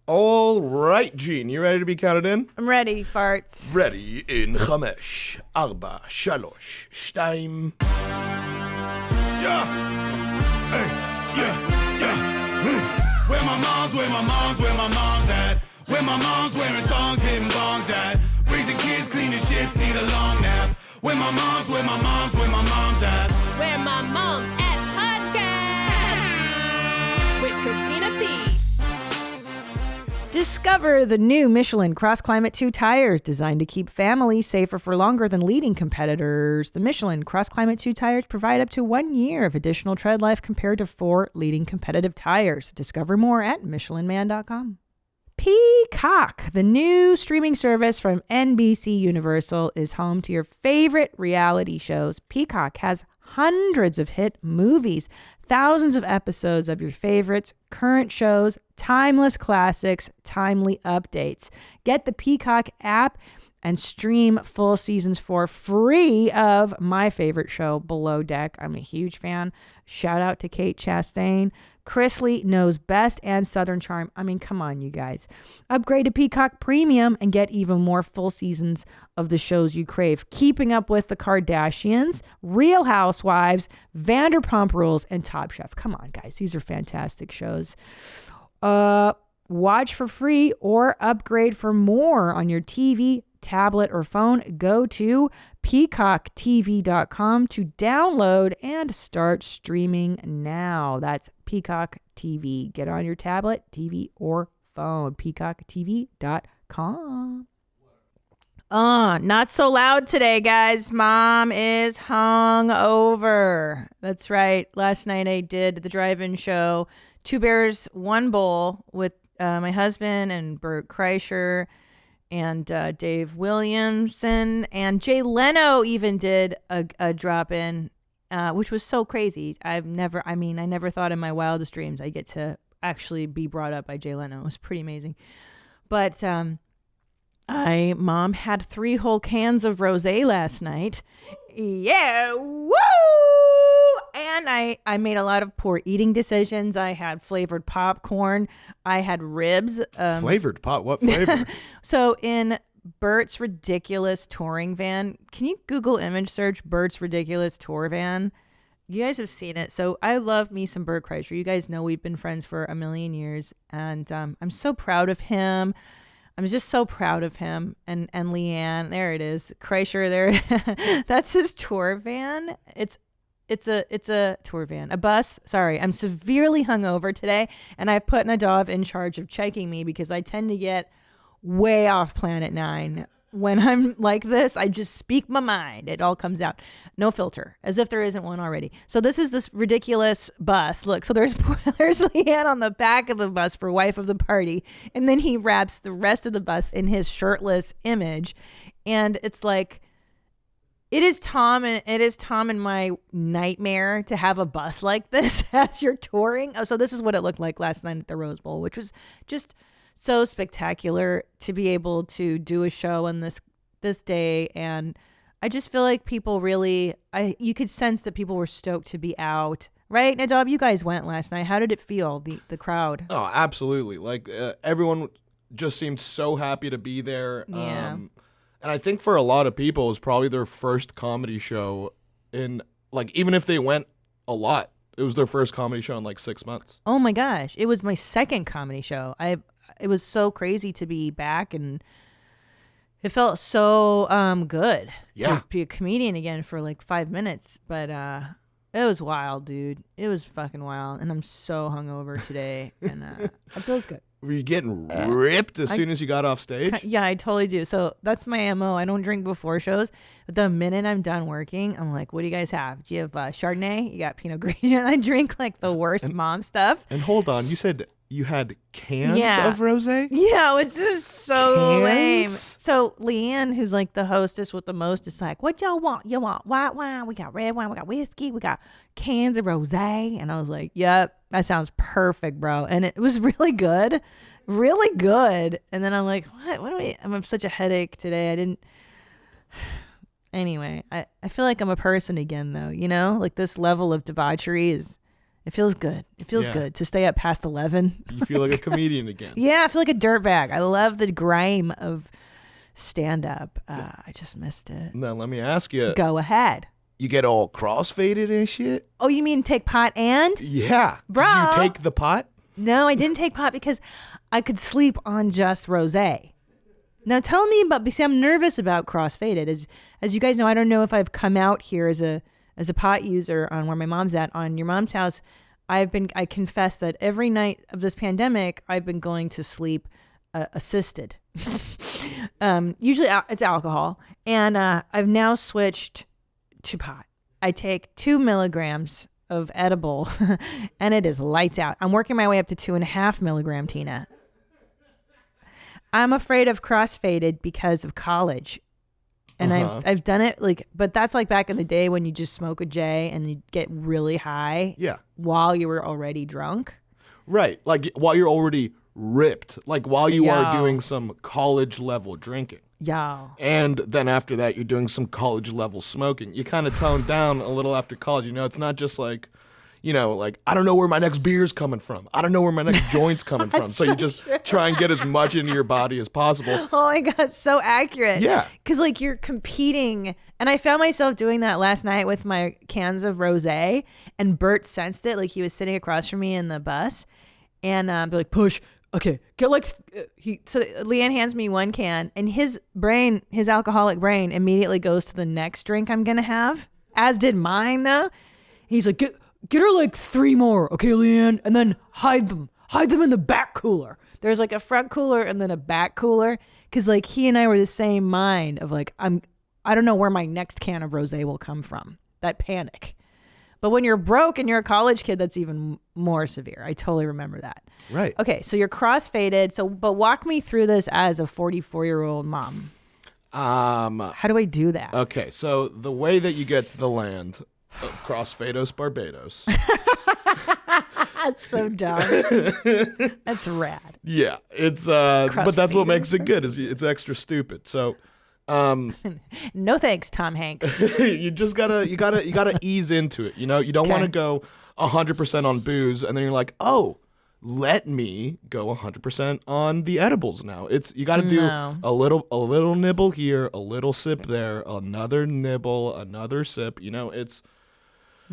All right, Gene, you ready to be counted in? I'm ready, farts. Ready in 5, 4, 3, 2. Yeah. Hey, yeah. Where my mom's at? Where my mom's wearing thongs, hitting bongs at? Raising kids, cleaning shits, need a long nap. Where my mom's at? Where My Mom's At podcast with Christina P. Discover the new Michelin CrossClimate 2 tires designed to keep families safer for longer than leading competitors. The Michelin CrossClimate 2 tires provide up to 1 year of additional tread life compared to 4 leading competitive tires. Discover more at MichelinMan.com. Peacock, the new streaming service from NBC Universal, is home to your favorite reality shows. Peacock has hundreds of hit movies, thousands of episodes of your favorites, current shows, timeless classics, timely updates. Get the Peacock app and stream full seasons for free of my favorite show, Below Deck. I'm a huge fan. Shout out to Kate Chastain. Chrisley Knows Best and Southern Charm. I mean, come on, you guys. Upgrade to Peacock Premium and get even more full seasons of the shows you crave. Keeping Up with the Kardashians, Real Housewives, Vanderpump Rules, and Top Chef. Come on, guys. These are fantastic shows. Watch for free or upgrade for more on your TV, tablet, or phone. Go to peacocktv.com to download and start streaming now. That's Peacock TV. Get on your tablet, TV, or phone. peacocktv.com. Not so loud today, guys. Mom is hungover. That's right. Last night I did the drive-in show, Two Bears, One Bowl, with my husband and Bert Kreischer and Dave Williamson, and Jay Leno even did a drop-in, which was so crazy. I never thought in my wildest dreams I'd get to actually be brought up by Jay Leno. It was pretty amazing. But Mom had 3 whole cans of rosé last night. Yeah, woo! And I made a lot of poor eating decisions. I had flavored popcorn. I had ribs. Flavored pop? What flavor? So in Bert's ridiculous touring van, can you Google image search Bert's ridiculous tour van? You guys have seen it. So I love me some Bert Kreischer. You guys know we've been friends for a million years. And I'm so proud of him. I'm just so proud of him and Leanne. There it is. Kreischer there. That's his tour van. It's a tour van, a bus. Sorry, I'm severely hungover today, and I've put Nadav in charge of checking me because I tend to get way off Planet 9. When I'm like this, I just speak my mind. It all comes out. No filter, as if there isn't one already. So this is this ridiculous bus. Look, so there's Leanne on the back of the bus for wife of the party, and then he wraps the rest of the bus in his shirtless image, and it's like, it is Tom and my nightmare to have a bus like this as you're touring. Oh, so this is what it looked like last night at the Rose Bowl, which was just so spectacular to be able to do a show on this day. And I just feel like people really, you could sense that people were stoked to be out. Right, Nadav, you guys went last night. How did it feel, the crowd? Oh, absolutely. Like everyone just seemed so happy to be there. Yeah. And I think for a lot of people, it was probably their first comedy show in, like, even if they went a lot, it was their first comedy show in like 6 months. Oh my gosh. It was my second comedy show. It was so crazy to be back, and it felt so good to be a comedian again for like 5 minutes. But it was wild, dude. It was fucking wild. And I'm so hungover today, and it feels good. Were you getting ripped as soon as you got off stage? Yeah, I totally do. So that's my MO. I don't drink before shows. But the minute I'm done working, I'm like, what do you guys have? Do you have Chardonnay? You got Pinot Grigio? I drink like the worst mom stuff. And hold on, you said you had cans of rosé? Yeah, which is so lame. So Leanne, who's like the hostess with the most, is like, what y'all want? You want white wine? We got red wine. We got whiskey. We got cans of rosé. And I was like, yep, that sounds perfect, bro. And it was really good. Really good. And then I'm like, what do I, I'm such a headache today. I didn't. Anyway, I feel like I'm a person again, though, you know, like this level of debauchery is It feels good. It feels good to stay up past 11. You feel like a comedian again. Yeah, I feel like a dirtbag. I love the grime of stand-up. I just missed it. Now, let me ask you. Go ahead. You get all cross-faded and shit? Oh, you mean take pot and? Yeah. Bro. Did you take the pot? No, I didn't take pot because I could sleep on just rosé. Now tell me about, see, I'm nervous about cross-faded. As you guys know, I don't know if I've come out here as a pot user on Where My Mom's At on Your Mom's House. I confess that every night of this pandemic, I've been going to sleep assisted. Usually it's alcohol. And I've now switched to pot. I take 2 milligrams of edible and it is lights out. I'm working my way up to 2.5 milligram, Tina. I'm afraid of crossfaded because of college. And I've done it but that's like back in the day when you just smoke a J and you get really high. Yeah. While you were already drunk. Right. Like while you're already ripped. Like while you are doing some college level drinking. Yeah. And then after that, you're doing some college level smoking. You kind of tone down a little after college. It's not just like, I don't know where my next beer's coming from. I don't know where my next joint's coming from. So you just try and get as much into your body as possible. Oh my God, so accurate. Yeah. Because you're competing. And I found myself doing that last night with my cans of rosé. And Bert sensed it. He was sitting across from me in the bus. And they're like, push. Okay, get so Leanne hands me 1 can, and his alcoholic brain immediately goes to the next drink I'm gonna have, as did mine though. He's like, get her 3 more, okay, Leanne, and then hide them in the back cooler. There's a front cooler and then a back cooler, because he and I were the same mind of I don't know where my next can of rosé will come from. That panic. But when you're broke and you're a college kid, that's even more severe. I totally remember that. Right. Okay, so you're crossfaded. But walk me through this as a 44-year-old mom. How do I do that? Okay, so the way that you get to the land of Crossfados Barbados. That's so dumb. That's rad. Yeah, it's but that's what makes it good. Is it's extra stupid. So. No thanks, Tom Hanks. You just gotta ease into it. You don't want to go 100% on booze and then you're like, oh, let me go 100% on the edibles now. You got to do a little nibble here, a little sip there, another nibble, another sip. It's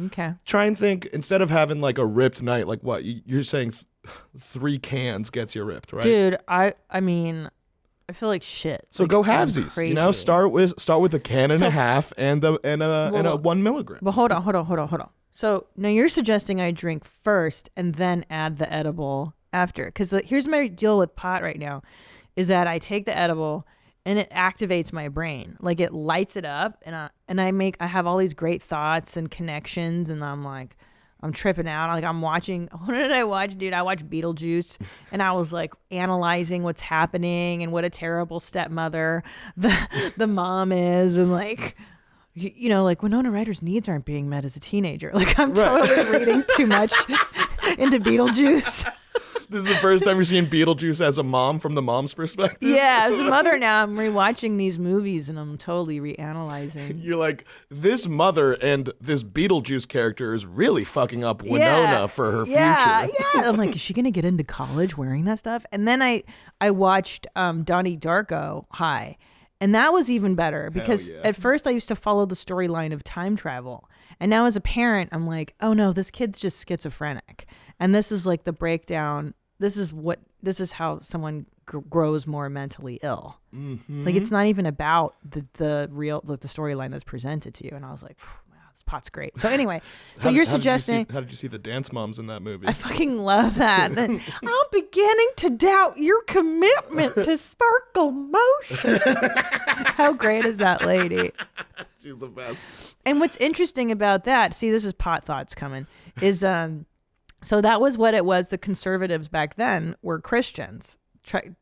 okay. Try and think, instead of having a ripped night, what you're saying, 3 cans gets you ripped, right? Dude, I mean. I feel like shit. So go halvesies. Start with a can and a half and a 1 milligram. But hold on. So now you're suggesting I drink first and then add the edible after. Because here's my deal with pot right now, is that I take the edible and it activates my brain. It lights it up and I have all these great thoughts and connections, and I'm tripping out. I'm watching. What did I watch, dude? I watched Beetlejuice, and I was analyzing what's happening and what a terrible stepmother the mom is, and Winona Ryder's needs aren't being met as a teenager. I'm totally reading too much into Beetlejuice. This is the first time you're seeing Beetlejuice as a mom from the mom's perspective? Yeah, as a mother now, I'm rewatching these movies and I'm totally reanalyzing. You're like, this mother and this Beetlejuice character is really fucking up Winona for her future. Yeah. I'm like, is she going to get into college wearing that stuff? And then I watched Donnie Darko high. And that was even better because at first I used to follow the storyline of time travel. And now as a parent, I'm like, oh no, this kid's just schizophrenic. And this is the breakdown. This is how someone grows more mentally ill. Mm-hmm. It's not even about the real, the storyline that's presented to you. And I was like, wow, this pot's great. So anyway, you're suggesting. How did you see the dance moms in that movie? I fucking love that. I'm beginning to doubt your commitment to sparkle motion. How great is that lady? She's the best. And what's interesting about that, see, this is pot thoughts coming, is so that was what it was. The conservatives back then were Christians,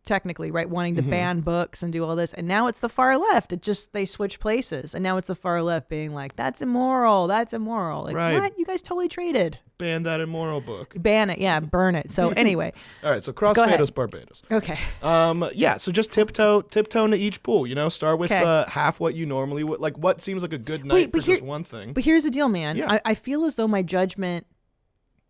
technically, right? Wanting to ban books and do all this. And now it's the far left. They switch places. And now it's the far left being like, that's immoral. That's immoral. Right. What? You guys totally traded. Ban that immoral book. Ban it. Yeah, burn it. So anyway. All right. So Crossfados Barbados. Okay. Yeah. So just tiptoe to each pool. Start with half what you normally would. What seems like a good night for just one thing. But here's the deal, man. Yeah. I feel as though my judgment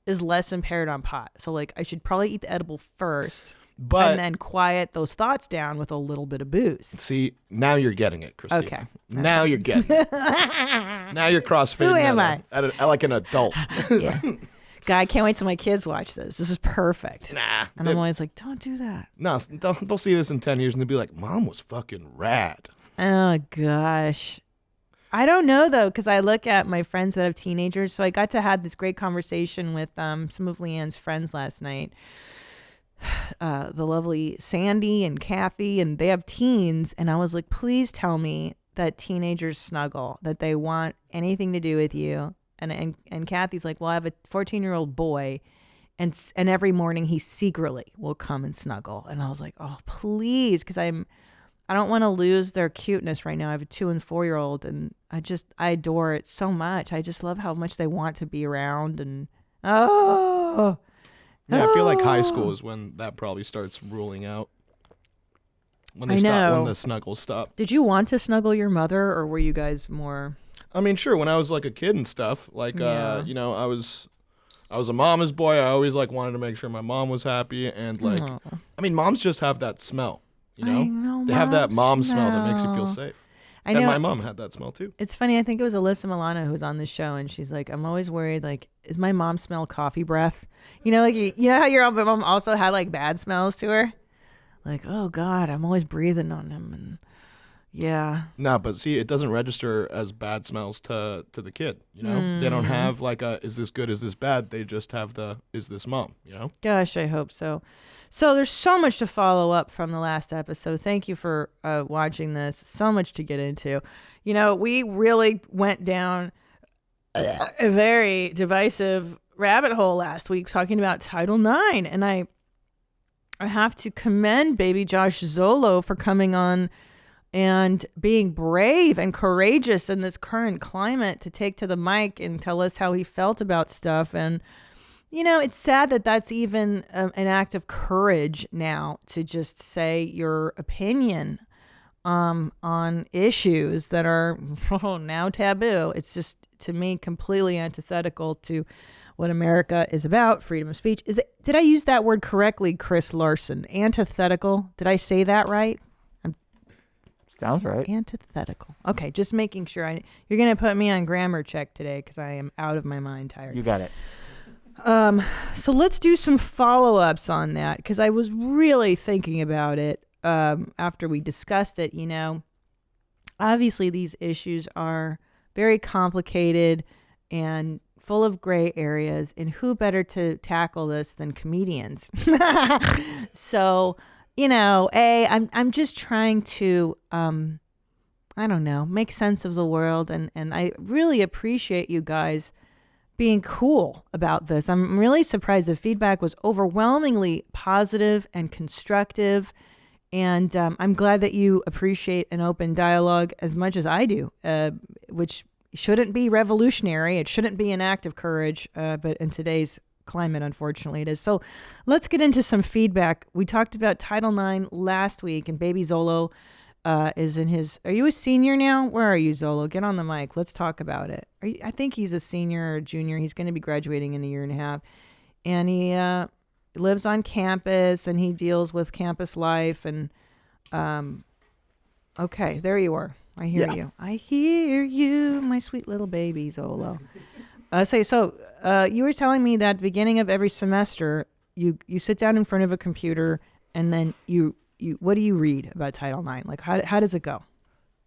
is less impaired on pot. So like I should probably eat the edible first, But and then quiet those thoughts down with a little bit of booze. see, now you're getting it, Christina. Okay. Now you're getting it. Now you're crossfading. Who am I? At like an adult. Yeah. God, I can't wait till my kids watch this. This is perfect. Nah. And I'm always like, don't do that. No, they'll see this in 10 years and they'll be like, Mom was fucking rad. Oh, gosh. I don't know, though, because I look at my friends that have teenagers. So I got to have this great conversation with some of Leanne's friends last night. The lovely Sandy and Kathy, and they have teens. And I was like, please tell me that teenagers snuggle, that they want anything to do with you. And Kathy's like, well, I have a 14-year-old boy, and every morning he secretly will come and snuggle. And I was like, oh, please, because I don't want to lose their cuteness right now. I have a 2- and 4-year-old, and I adore it so much. I just love how much they want to be around. And Yeah, I feel like high school is when that probably starts ruling out. When the snuggles stop. Did you want to snuggle your mother, or were you guys more? I mean, sure. When I was like a kid and stuff, like I was a mama's boy. I always like wanted to make sure my mom was happy, and like, I mean, moms just have that smell. You know, I know, they have that mom smell that makes you feel safe. I know. And my mom had that smell too. It's funny. I think it was Alyssa Milano who was on this show, and she's like, I'm always worried, like, is my mom smell coffee breath? You know, like, you know how your mom also had like bad smells to her? Like, oh God, I'm always breathing on him. And yeah. No, but see, it doesn't register as bad smells to the kid. You know, they don't have like a, is this good, is this bad? They just have the, is this mom, you know? Gosh, I hope so. So there's so much to follow up from the last episode. Thank you for watching this. So much to get into. You know, we really went down a very divisive rabbit hole last week talking about Title IX. And I have to commend baby Josh Zolo for coming on and being brave and courageous in this current climate to take to the mic and tell us how he felt about stuff. And you know, it's sad that that's even an act of courage now, to just say your opinion on issues that are now taboo. It's just, to me, completely antithetical to what America is about, freedom of speech. Did I use that word correctly, Chris Larson? Antithetical? Did I say that right? Sounds right. Antithetical. Okay, just making sure. You're going to put me on grammar check today because I am out of my mind tired. You got it. So let's do some follow-ups on that, because I was really thinking about it after we discussed it. You know, obviously these issues are very complicated and full of gray areas, and who better to tackle this than comedians? So, you know, I'm just trying to, I don't know, make sense of the world, and I really appreciate you guys being cool about this. I'm really surprised the feedback was overwhelmingly positive and constructive. And I'm glad that you appreciate an open dialogue as much as I do, which shouldn't be revolutionary. It shouldn't be an act of courage, but in today's climate, unfortunately, it is. So let's get into some feedback. We talked about Title IX last week, and baby Zolo is in his, are you a senior now? Where are you, Zolo? Get on the mic. Let's talk about it. I think he's a senior or junior. He's going to be graduating in a year and a half. And he lives on campus, and he deals with campus life. And okay, there you are. I hear you. I hear you, my sweet little baby, Zolo. So you were telling me that at the beginning of every semester, you sit down in front of a computer, and then you what do you read about Title IX? Like, how does it go?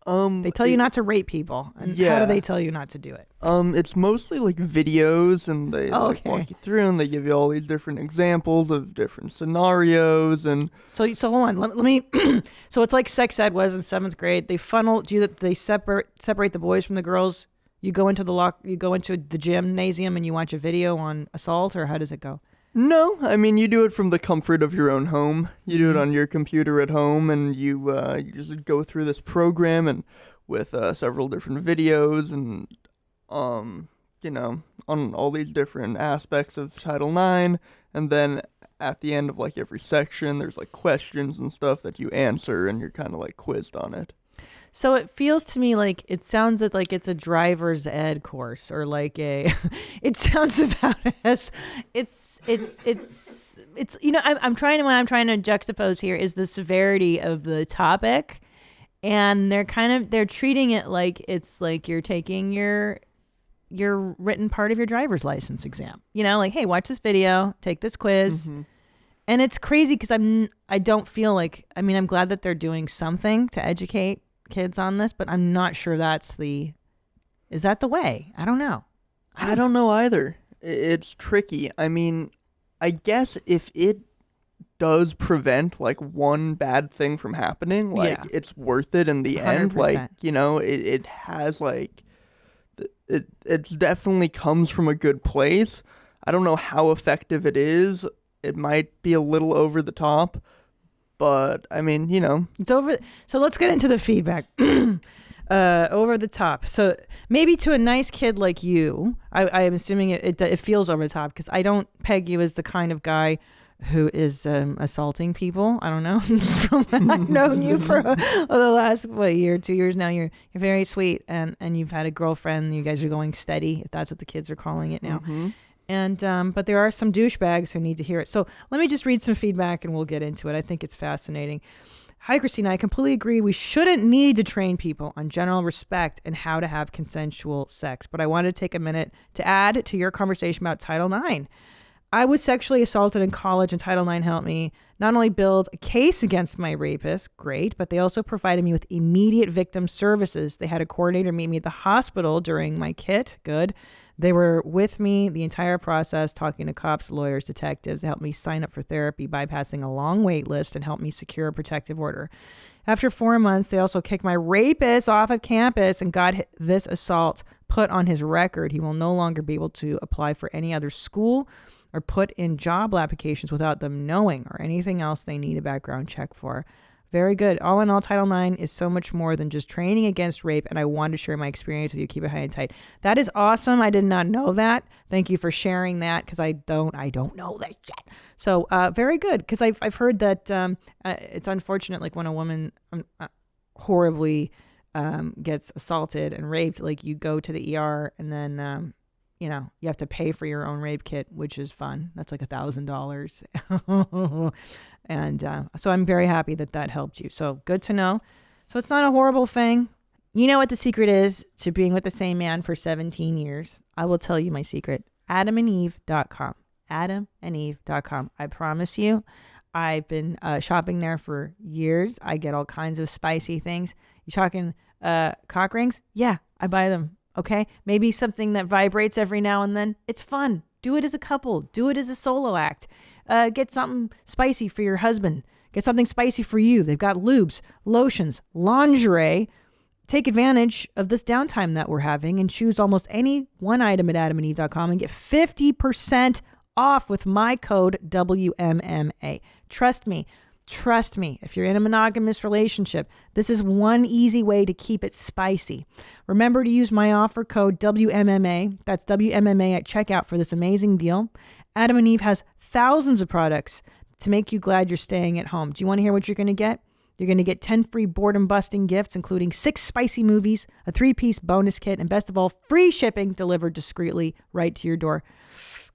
They tell you not to rape people, and how do they tell you not to do it? It's mostly like videos, and they like, walk you through, and they give you all these different examples of different scenarios, and so hold on, let me. So it's like sex ed was in 7th grade. They they separate the boys from the girls. You go into the gymnasium and you watch a video on assault, or how does it go? No, I mean, you do it from the comfort of your own home. You do it on your computer at home, and you just go through this program and with several different videos and, you know, on all these different aspects of Title IX. And then at the end of, like, every section, there's, like, questions and stuff that you answer, and you're kind of, like, quizzed on it. So it feels to me like it sounds like it's a driver's ed course or like a. It sounds about as it's I'm trying to juxtapose here is the severity of the topic, and they're treating it like it's like you're taking your written part of your driver's license exam. Like, hey, watch this video, take this quiz. Mm-hmm. And it's crazy because I don't feel like, I'm glad that they're doing something to educate kids on this, but I'm not sure is that the way? I don't know. I don't know either. It's tricky. I guess if it does prevent like one bad thing from happening, like it's worth it in the 100%. End. Like, it has like, it definitely comes from a good place. I don't know how effective it is. It might be a little over the top, but it's over. So let's get into the feedback. Over the top. So maybe to a nice kid like you, I am assuming it feels over the top because I don't peg you as the kind of guy who is assaulting people. I don't know. Just from I've known you for the last year, 2 years now. You're very sweet and you've had a girlfriend. You guys are going steady, if that's what the kids are calling it now. Mm-hmm. And but there are some douchebags who need to hear it. So let me just read some feedback and we'll get into it. I think it's fascinating. Hi, Christina. I completely agree. We shouldn't need to train people on general respect and how to have consensual sex. But I wanted to take a minute to add to your conversation about Title IX. I was sexually assaulted in college, and Title IX helped me not only build a case against my rapist, great, but they also provided me with immediate victim services. They had a coordinator meet me at the hospital during my kit, good. They were with me the entire process, talking to cops, lawyers, detectives. They helped me sign up for therapy, bypassing a long wait list, and helped me secure a protective order. After 4 months, they also kicked my rapist off of campus and got this assault put on his record. He will no longer be able to apply for any other school or put in job applications without them knowing, or anything else they need a background check for. Very good. All in all, Title IX is so much more than just training against rape, and I wanted to share my experience with you. Keep it high and tight. That is awesome. I did not know that. Thank you for sharing that, because I don't know that yet. So very good, because I've heard that it's unfortunate, like when a woman horribly gets assaulted and raped, like you go to the ER and then you have to pay for your own rape kit, which is fun. That's like $1,000. And so I'm very happy that helped you. So good to know. So it's not a horrible thing. You know what the secret is to being with the same man for 17 years? I will tell you my secret. AdamandEve.com. AdamandEve.com. I promise you, I've been shopping there for years. I get all kinds of spicy things. You talking cock rings? Yeah, I buy them. Okay, maybe something that vibrates every now and then. It's fun. Do it as a couple. Do it as a solo act. Get something spicy for your husband. Get something spicy for you. They've got lubes, lotions, lingerie. Take advantage of this downtime that we're having and choose almost any one item at AdamandEve.com and get 50% off with my code WMMA. Trust me, if you're in a monogamous relationship, this is one easy way to keep it spicy. Remember to use my offer code WMMA, that's WMMA at checkout for this amazing deal. Adam and Eve has thousands of products to make you glad you're staying at home. Do you want to hear what you're going to get? You're going to get 10 free boredom-busting gifts, including 6 spicy movies, a 3-piece bonus kit, and best of all, free shipping delivered discreetly right to your door.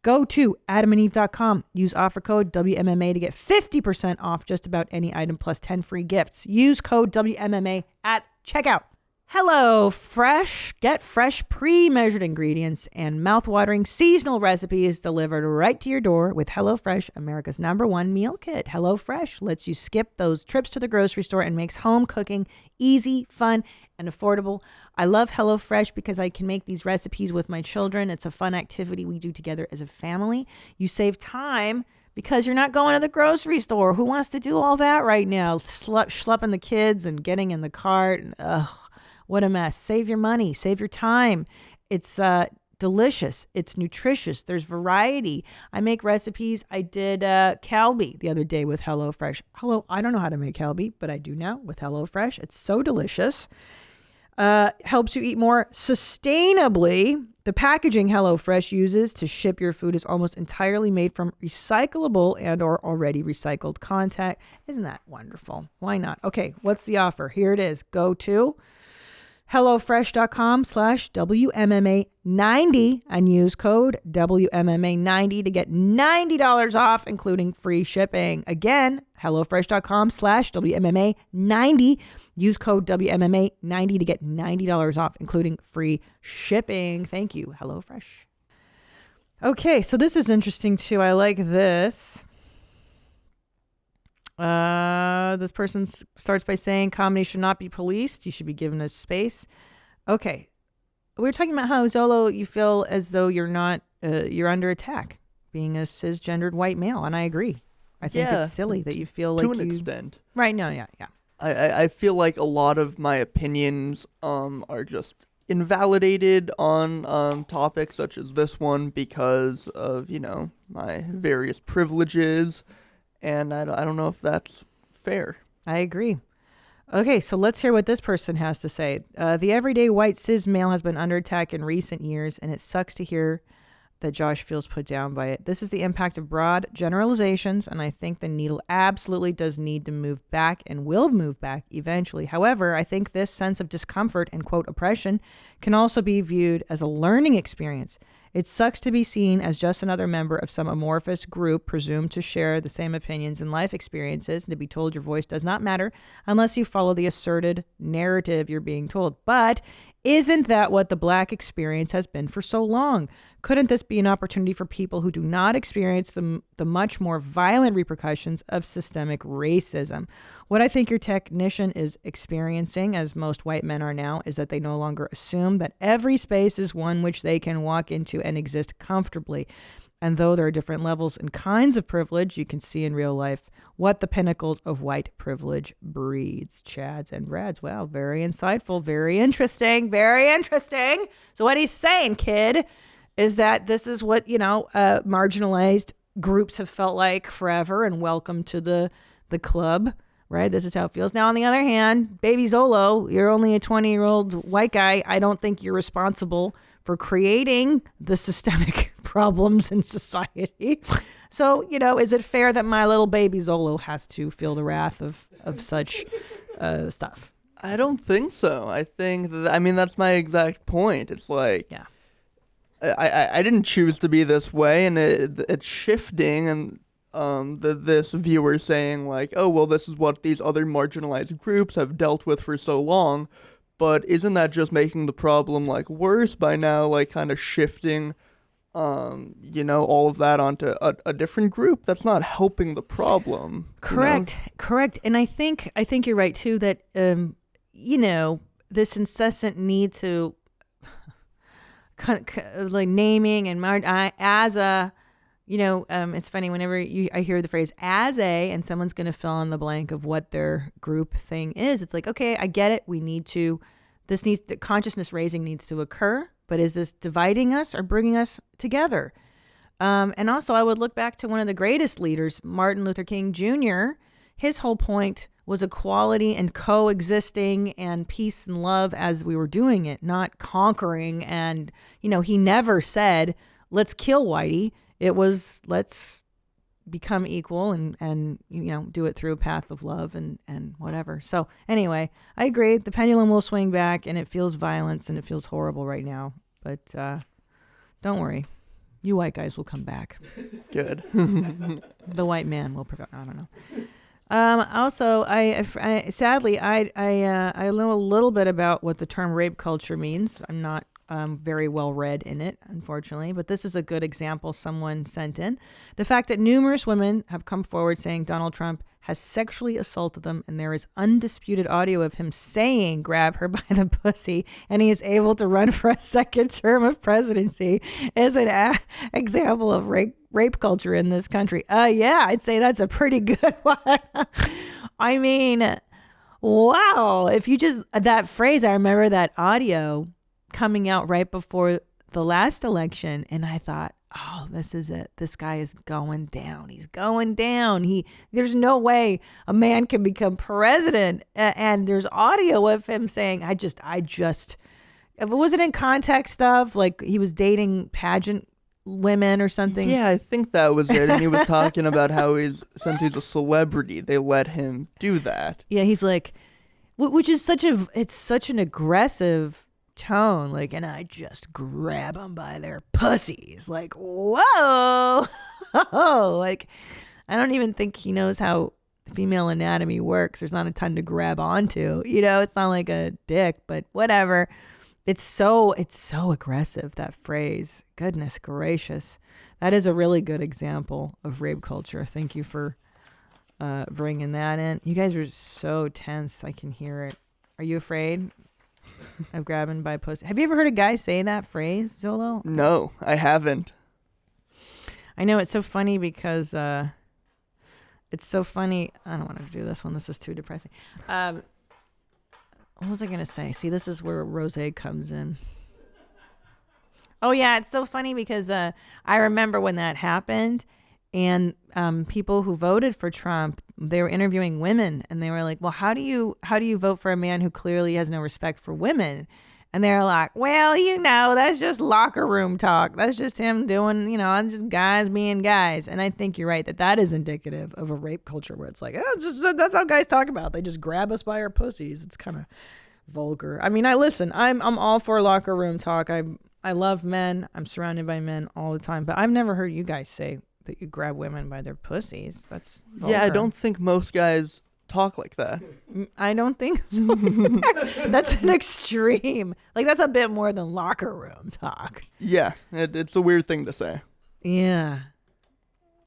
Go to AdamandEve.com. Use offer code WMMA to get 50% off just about any item plus 10 free gifts. Use code WMMA at checkout. Hello Fresh. Get fresh pre-measured ingredients and mouth-watering seasonal recipes delivered right to your door with HelloFresh, America's #1 meal kit. HelloFresh lets you skip those trips to the grocery store and makes home cooking easy, fun, and affordable. I love HelloFresh because I can make these recipes with my children. It's a fun activity we do together as a family. You save time because you're not going to the grocery store. Who wants to do all that right now? Schlepping the kids and getting in the cart. And, what a mess. Save your money. Save your time. It's delicious. It's nutritious. There's variety. I make recipes. I did Calbee the other day with HelloFresh. I don't know how to make Calbee, but I do now with HelloFresh. It's so delicious. Helps you eat more sustainably. The packaging HelloFresh uses to ship your food is almost entirely made from recyclable and or already recycled content. Isn't that wonderful? Why not? Okay, what's the offer? Here it is. Go to HelloFresh.com/WMMA90 and use code WMMA90 to get $90 off, including free shipping. Again, HelloFresh.com/WMMA90. Use code WMMA90 to get $90 off, including free shipping. Thank you, HelloFresh. Okay, so this is interesting too. I like this. This person starts by saying comedy should not be policed. You should be given a space. Okay. We were talking about how, Zolo, you feel as though you're not, you're under attack being a cisgendered white male. And I agree. I think it's silly that you feel like to an extent. Right. No. Yeah. I feel like a lot of my opinions are just invalidated on topics such as this one because of, my various privileges. And I don't know if that's fair. I agree. Okay, so let's hear what this person has to say. The everyday white cis male has been under attack in recent years, and it sucks to hear that Josh feels put down by it. This is the impact of broad generalizations, and I think the needle absolutely does need to move back and will move back eventually. However, I think this sense of discomfort and, quote, oppression can also be viewed as a learning experience. It sucks to be seen as just another member of some amorphous group presumed to share the same opinions and life experiences, and to be told your voice does not matter unless you follow the asserted narrative you're being told. But isn't that what the Black experience has been for so long? Couldn't this be an opportunity for people who do not experience the much more violent repercussions of systemic racism? What I think your technician is experiencing, as most white men are now, is that they no longer assume that every space is one which they can walk into and exist comfortably. And though there are different levels and kinds of privilege, you can see in real life what the pinnacles of white privilege breeds. Chads and Brads. Wow, very insightful, very interesting, very interesting. So what he's saying, kid, is that this is what, marginalized groups have felt like forever, and welcome to the club, right? This is how it feels. Now, on the other hand, baby Zolo, you're only a 20-year-old white guy. I don't think you're responsible for creating the systemic problems in society. So, is it fair that my little baby Zolo has to feel the wrath of such stuff? I don't think so. I think that's my exact point. It's like, yeah, I didn't choose to be this way, and it's shifting, and this viewer saying like, oh, well, this is what these other marginalized groups have dealt with for so long. But isn't that just making the problem like worse by now, like kind of shifting, all of that onto a different group? That's not helping the problem. Correct. And I think you're right too, that, this incessant need to like naming and it's funny whenever I hear the phrase as a, and someone's going to fill in the blank of what their group thing is. It's like, okay, I get it. The consciousness raising needs to occur, but is this dividing us or bringing us together? And also I would look back to one of the greatest leaders, Martin Luther King Jr. His whole point was equality and coexisting and peace and love as we were doing it, not conquering. And, he never said, let's kill whitey. It was, let's become equal and do it through a path of love and whatever. So anyway, I agree. The pendulum will swing back, and it feels violence and it feels horrible right now. But don't worry. You white guys will come back. Good. The white man will prevent. I don't know. Also, I sadly, I know a little bit about what the term rape culture means. I'm not very well read in it, unfortunately, but this is a good example someone sent in. The fact that numerous women have come forward saying Donald Trump has sexually assaulted them, and there is undisputed audio of him saying grab her by the pussy, and he is able to run for a second term of presidency, is an example of rape culture in this country. Yeah, I'd say that's a pretty good one. I mean, wow. If you just, that phrase, I remember that audio coming out right before the last election, and I thought, oh, this is it. This guy is going down. He's going down. There's no way a man can become president. And there's audio of him saying, I just, if it wasn't in context stuff, like he was dating pageant women or something. Yeah, I think that was it. And he was talking about how since he's a celebrity, they let him do that. Yeah, he's like, which is it's such an aggressive tone, like, and I just grab them by their pussies, like, whoa. Like, I don't even think he knows how female anatomy works. There's not a ton to grab onto, it's not like a dick, but whatever. It's so aggressive, that phrase. Goodness gracious. That is a really good example of rape culture. Thank you for bringing that in. You guys are so tense. I can hear it. Are you afraid of grabbing by pussy? Have you ever heard a guy say that phrase, Zolo? No, I haven't. I know, it's so funny because it's so funny. I don't want to do this one. This is too depressing. What was I going to say? See, this is where Rosé comes in. Oh, yeah. It's so funny because I remember when that happened, and people who voted for Trump, they were interviewing women, and they were like, well, how do you vote for a man who clearly has no respect for women? And they're like, well, that's just locker room talk. That's just him doing, just guys being guys. And I think you're right that is indicative of a rape culture where it's like, that's how guys talk about it. They just grab us by our pussies. It's kind of vulgar. I mean, I'm all for locker room talk. I love men. I'm surrounded by men all the time. But I've never heard you guys say that you grab women by their pussies. That's vulgar. Yeah, I don't think most guys talk like that. I don't think so. That's an extreme. Like, that's a bit more than locker room talk. Yeah, it's a weird thing to say. Yeah,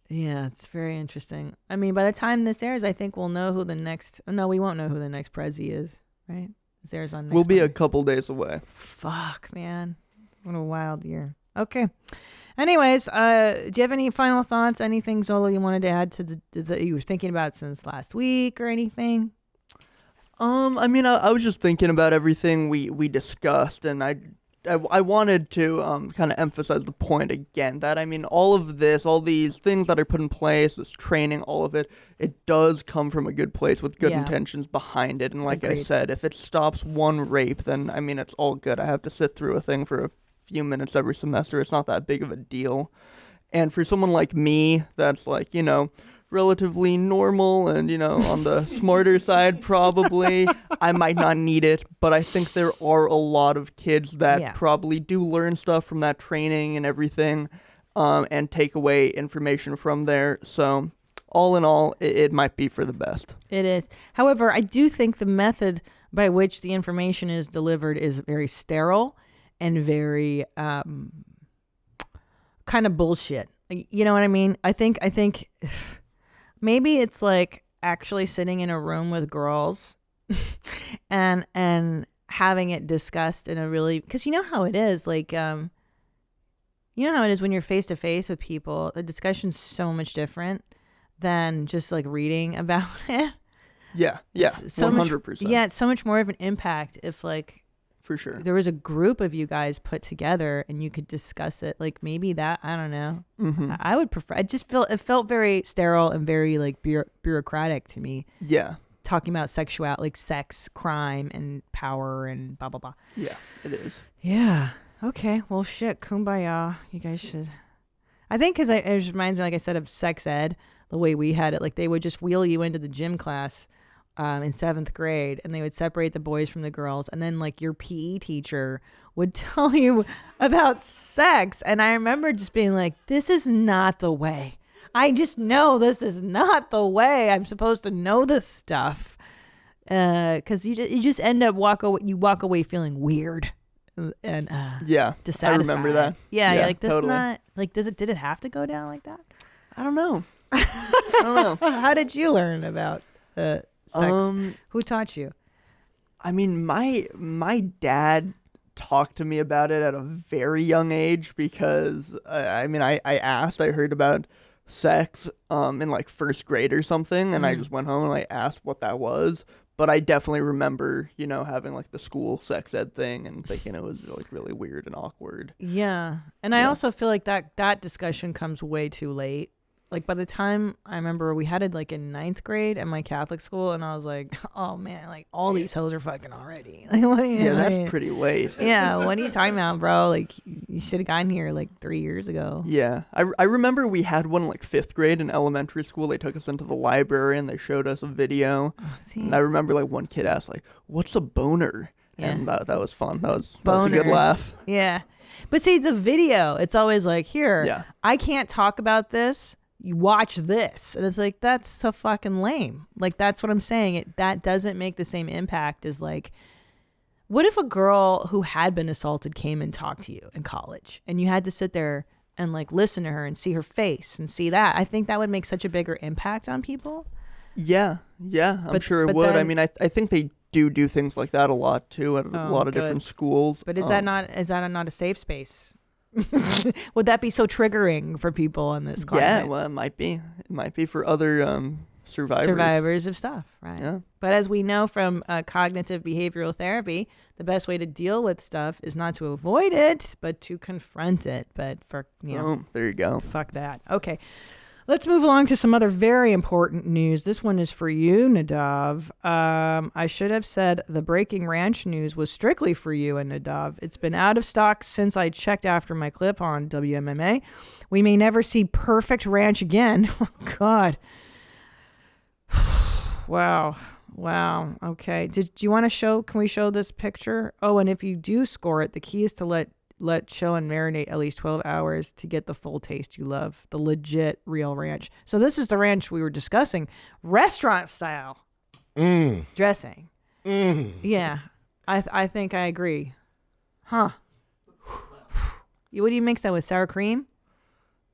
it's very interesting. I mean, by the time this airs, I think we'll know who the next... No, we won't know who the next prezi is, right? This airs on next We'll be Monday. a couple days away. Fuck, man. What a wild year. Okay. Anyways, do you have any final thoughts? Anything, Zolo, you wanted to add to that you were thinking about since last week or anything? I mean, I was just thinking about everything we discussed, and I wanted to kind of emphasize the point again that, I mean, all these things that are put in place, this training, all of it does come from a good place with good intentions behind it. And like Agreed. I said, if it stops one rape, then, I mean, it's all good. I have to sit through a thing for a few minutes every semester. It's not that big of a deal. And for someone like me that's like, relatively normal and, on the smarter side, probably, I might not need it. But I think there are a lot of kids that probably do learn stuff from that training and everything, and take away information from there. So all in all, it might be for the best. It is. However, I do think the method by which the information is delivered is very sterile and very kind of bullshit. You know what I mean? I think maybe it's like actually sitting in a room with girls and having it discussed in a really, because you know how it is, like when you're face to face with people, the discussion's so much different than just like reading about it. Yeah, so 100%. It's so much more of an impact if like, for sure, there was a group of you guys put together and you could discuss it. Like maybe that, I don't know. Mm-hmm. I would prefer. It felt very sterile and very like bureaucratic to me. Yeah, talking about sexuality, like sex, crime, and power, and blah blah blah. Yeah, it is. Yeah. Okay. Well, shit. Kumbaya. You guys should. I think because it just reminds me, like I said, of sex ed. The way we had it, like they would just wheel you into the gym class in 7th grade, and they would separate the boys from the girls, and then like your PE teacher would tell you about sex. And I remember just being like, this is not the way. I just know this is not the way I'm supposed to know this stuff. Because you just end up walk away feeling weird and dissatisfied. I remember that. Yeah, you're like, this totally. not like did it have to go down like that? I don't know. I don't know. How did you learn about sex? Who taught you? I mean, my dad talked to me about it at a very young age because I heard about sex in like 1st grade or something, and I just went home and I asked what that was. But I definitely remember, having like the school sex ed thing and thinking it was like really weird and awkward. Yeah. And I also feel like that discussion comes way too late. Like by the time I remember we had it like in 9th grade at my Catholic school, and I was like, oh man, like all these hoes are fucking already. Like, what are you, that's pretty late. Yeah, what are you talking about, bro? Like you should have gotten here like 3 years ago. Yeah, I remember we had one in like 5th grade in elementary school. They took us into the library and they showed us a video. And I remember like one kid asked like, "What's a boner?" Yeah. And that was fun. That was a good laugh. Yeah, but see, the video, it's always like, here, I can't talk about this. You watch this, and it's like, that's so fucking lame. Like, that's what I'm saying. That doesn't make the same impact as like, what if a girl who had been assaulted came and talked to you in college, and you had to sit there and like listen to her and see her face and see that? I think that would make such a bigger impact on people. Yeah, I'm sure it would. Then, I mean, I think they do things like that a lot too at a lot of different schools. But is that not a safe space? Would that be so triggering for people in this climate? Yeah, well, it might be. It might be for other survivors of stuff, right? Yeah. But as we know from cognitive behavioral therapy, the best way to deal with stuff is not to avoid it, but to confront it. But there you go. Fuck that. Okay. Let's move along to some other very important news. This one is for you, Nadav. I should have said the breaking ranch news was strictly for you and Nadav. It's been out of stock since I checked after my clip on WMMA. We may never see perfect ranch again. Oh, God. Wow. Okay. Do you want to show? Can we show this picture? Oh, and if you do score it, the key is to let chill and marinate at least 12 hours to get the full taste you love. The legit real ranch. So this is the ranch we were discussing. Restaurant style dressing. Yeah. I think I agree. Huh. What do you mix that with? Sour cream?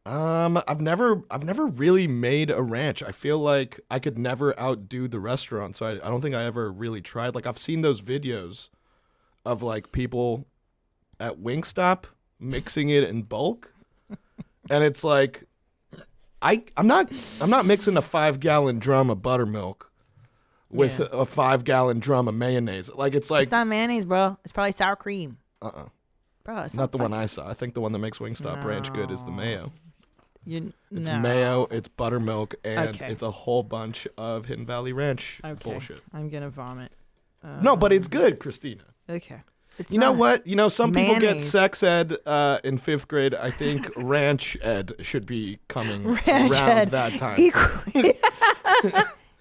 I've never really made a ranch. I feel like I could never outdo the restaurant, so I don't think I ever really tried. Like, I've seen those videos of like people at Wingstop mixing it in bulk, and it's like I'm not mixing a 5-gallon drum of buttermilk with a 5-gallon drum of mayonnaise. Like, it's not mayonnaise, bro. It's probably sour cream. Bro, it's not the one I saw. I think the one that makes Wingstop ranch good is the mayo. It's No. mayo, it's buttermilk, and it's a whole bunch of Hidden Valley Ranch bullshit. I'm gonna vomit. No, but it's good, Christina. Okay. You know what? Some people get Mayonnaise. sex ed in 5th grade. I think ranch ed should be coming Ranch around ed. that time.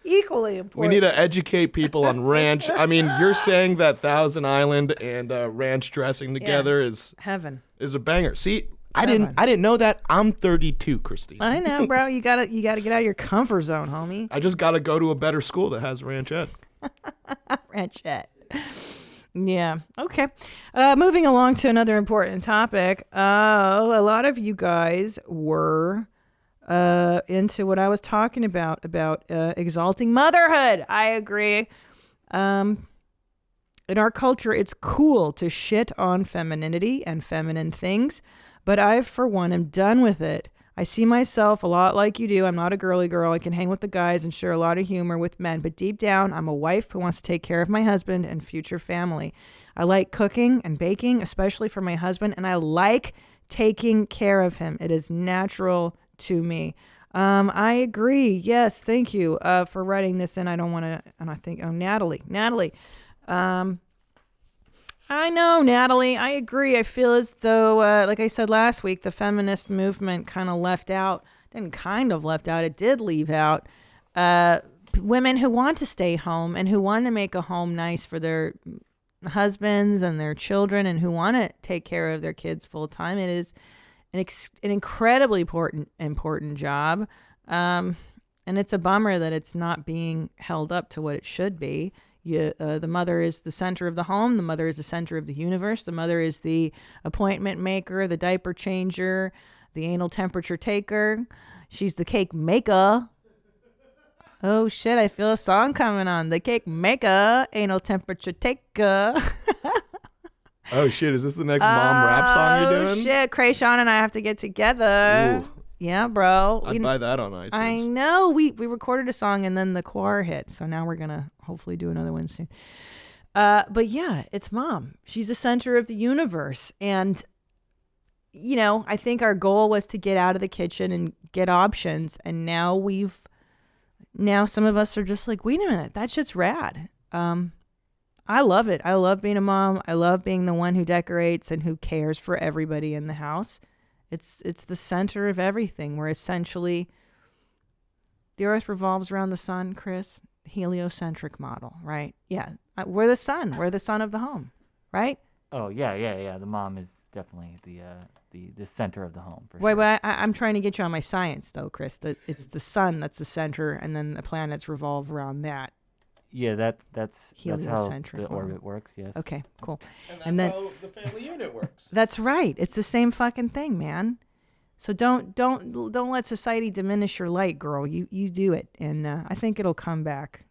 Equally important. We need to educate people on ranch. I mean, you're saying that Thousand Island and ranch dressing together is heaven. Is a banger. See, I didn't know that. I'm 32, Christine. I know, bro. You gotta get out of your comfort zone, homie. I just gotta go to a better school that has ranch ed. Ranch ed. Yeah. Okay. Moving along to another important topic. A lot of you guys were into what I was talking about exalting motherhood. I agree. In our culture, it's cool to shit on femininity and feminine things, but I, for one, am done with it. I see myself a lot like you do. I'm not a girly girl. I can hang with the guys and share a lot of humor with men, but deep down, I'm a wife who wants to take care of my husband and future family. I like cooking and baking, especially for my husband, and I like taking care of him. It is natural to me. I agree. Yes, thank you for writing this in. I don't want to, and I think, Natalie. I know, Natalie. I agree. I feel as though, like I said last week, the feminist movement kind of left out. It did leave out women who want to stay home and who want to make a home nice for their husbands and their children and who want to take care of their kids full time. It is an incredibly important job. And it's a bummer that it's not being held up to what it should be. The mother is the center of the home. The mother is the center of the universe. The mother is the appointment maker, the diaper changer, the anal temperature taker. She's the cake maker. Oh shit, I feel a song coming on. The cake maker, anal temperature taker. Oh shit, is this the next mom rap song you're doing? Oh shit, Kreischer and I have to get together. Ooh. Yeah, bro. I'd buy that on iTunes. I know. We recorded a song and then the choir hit. So now we're going to hopefully do another one soon. But yeah, it's Mom. She's the center of the universe. And, you know, I think our goal was to get out of the kitchen and get options. And now some of us are just like, wait a minute, that shit's rad. I love it. I love being a mom. I love being the one who decorates and who cares for everybody in the house. It's the center of everything. We're essentially, the earth revolves around the sun, Chris. Heliocentric model, right? Yeah. We're the sun. We're the sun of the home, right? Oh, yeah. The mom is definitely the center of the home, for Wait, sure. but I'm trying to get you on my science, though, Chris. That it's the sun that's the center, and then the planets revolve around that. Yeah, that's how Heliocentric the model. orbit works, yes. Okay, cool. And that's then how the family unit works. that's right. It's the same fucking thing, man. So don't let society diminish your light, girl. You do it, and I think it'll come back,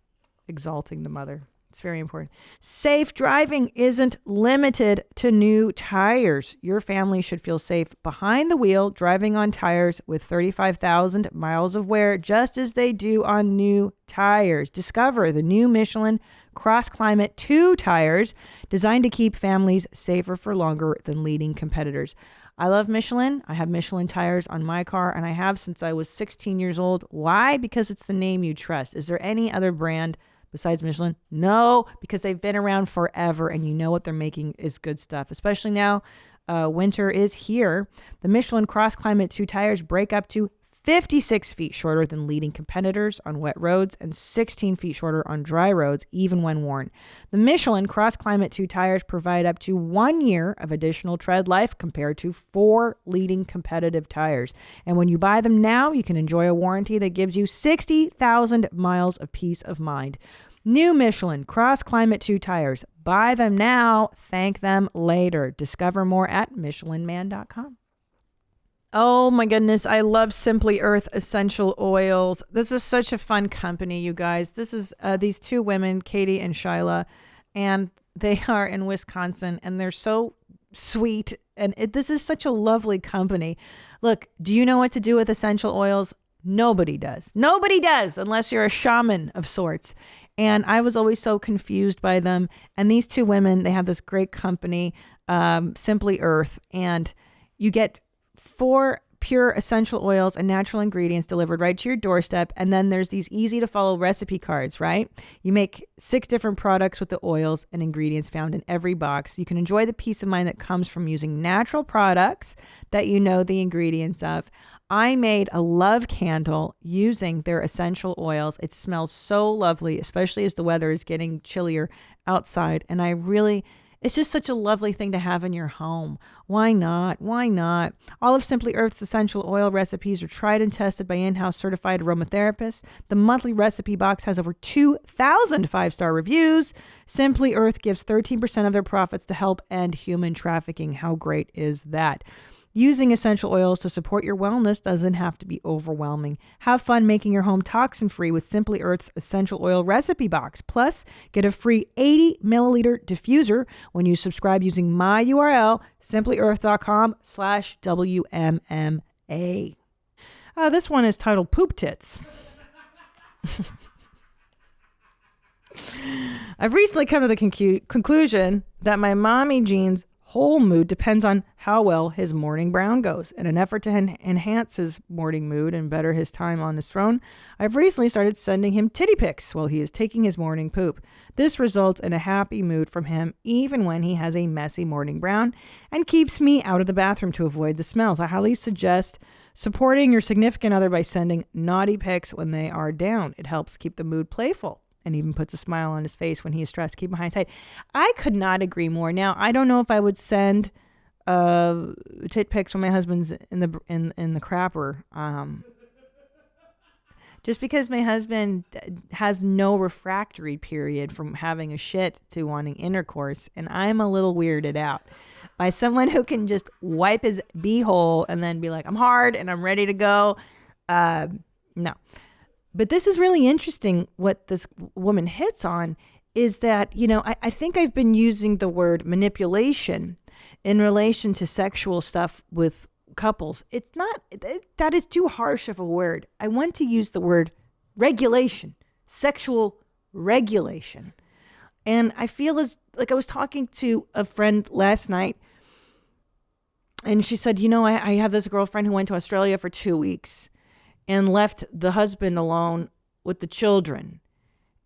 exalting the mother. It's very important. Safe driving isn't limited to new tires. Your family should feel safe behind the wheel, driving on tires with 35,000 miles of wear, just as they do on new tires. Discover the new Michelin CrossClimate 2 tires, designed to keep families safer for longer than leading competitors. I love Michelin. I have Michelin tires on my car, and I have since I was 16 years old. Why? Because it's the name you trust. Is there any other brand besides Michelin? No, because they've been around forever, and you know what they're making is good stuff, especially now. Winter is here. The Michelin CrossClimate 2 tires break up to 56 feet shorter than leading competitors on wet roads and 16 feet shorter on dry roads, even when worn. The Michelin CrossClimate 2 tires provide up to 1 year of additional tread life compared to 4 leading competitive tires. And when you buy them now, you can enjoy a warranty that gives you 60,000 miles of peace of mind. New Michelin CrossClimate 2 tires. Buy them now. Thank them later. Discover more at MichelinMan.com. Oh my goodness, I love Simply Earth essential oils. This is such a fun company, you guys. This is these two women, Katie and Shyla, and they are in Wisconsin, and they're so sweet, and this is such a lovely company. Look, do you know what to do with essential oils? Nobody does. Nobody does, unless you're a shaman of sorts. And I was always so confused by them. And these two women, they have this great company, Simply Earth, and you get 4 pure essential oils and natural ingredients delivered right to your doorstep. And then there's these easy to follow recipe cards, right? You make 6 different products with the oils and ingredients found in every box. You can enjoy the peace of mind that comes from using natural products that you know the ingredients of. I made a love candle using their essential oils. It smells so lovely, especially as the weather is getting chillier outside. And it's just such a lovely thing to have in your home. Why not? Why not? All of Simply Earth's essential oil recipes are tried and tested by in-house certified aromatherapists. The monthly recipe box has over 2,000 5-star reviews. Simply Earth gives 13% of their profits to help end human trafficking. How great is that? Using essential oils to support your wellness doesn't have to be overwhelming. Have fun making your home toxin-free with Simply Earth's essential oil recipe box. Plus, get a free 80 milliliter diffuser when you subscribe using my URL, simplyearth.com/WMMA. This one is titled Poop Tits. I've recently come to the conclusion that my mommy jeans' whole mood depends on how well his morning brown goes. In an effort to enhance his morning mood and better his time on his throne, I've recently started sending him titty pics while he is taking his morning poop. This results in a happy mood from him even when he has a messy morning brown and keeps me out of the bathroom to avoid the smells. I highly suggest supporting your significant other by sending naughty pics when they are down. It helps keep the mood playful and even puts a smile on his face when he is stressed. Keep him hindsight. I could not agree more. Now, I don't know if I would send tit pics when my husband's in the crapper. Just because my husband has no refractory period from having a shit to wanting intercourse, and I'm a little weirded out by someone who can just wipe his beehole and then be like, I'm hard and I'm ready to go. No. But this is really interesting. What this woman hits on is that, I think I've been using the word manipulation in relation to sexual stuff with couples. It's not, that is too harsh of a word. I want to use the word regulation, sexual regulation. And I feel as like I was talking to a friend last night, and she said, I have this girlfriend who went to Australia for 2 weeks and left the husband alone with the children.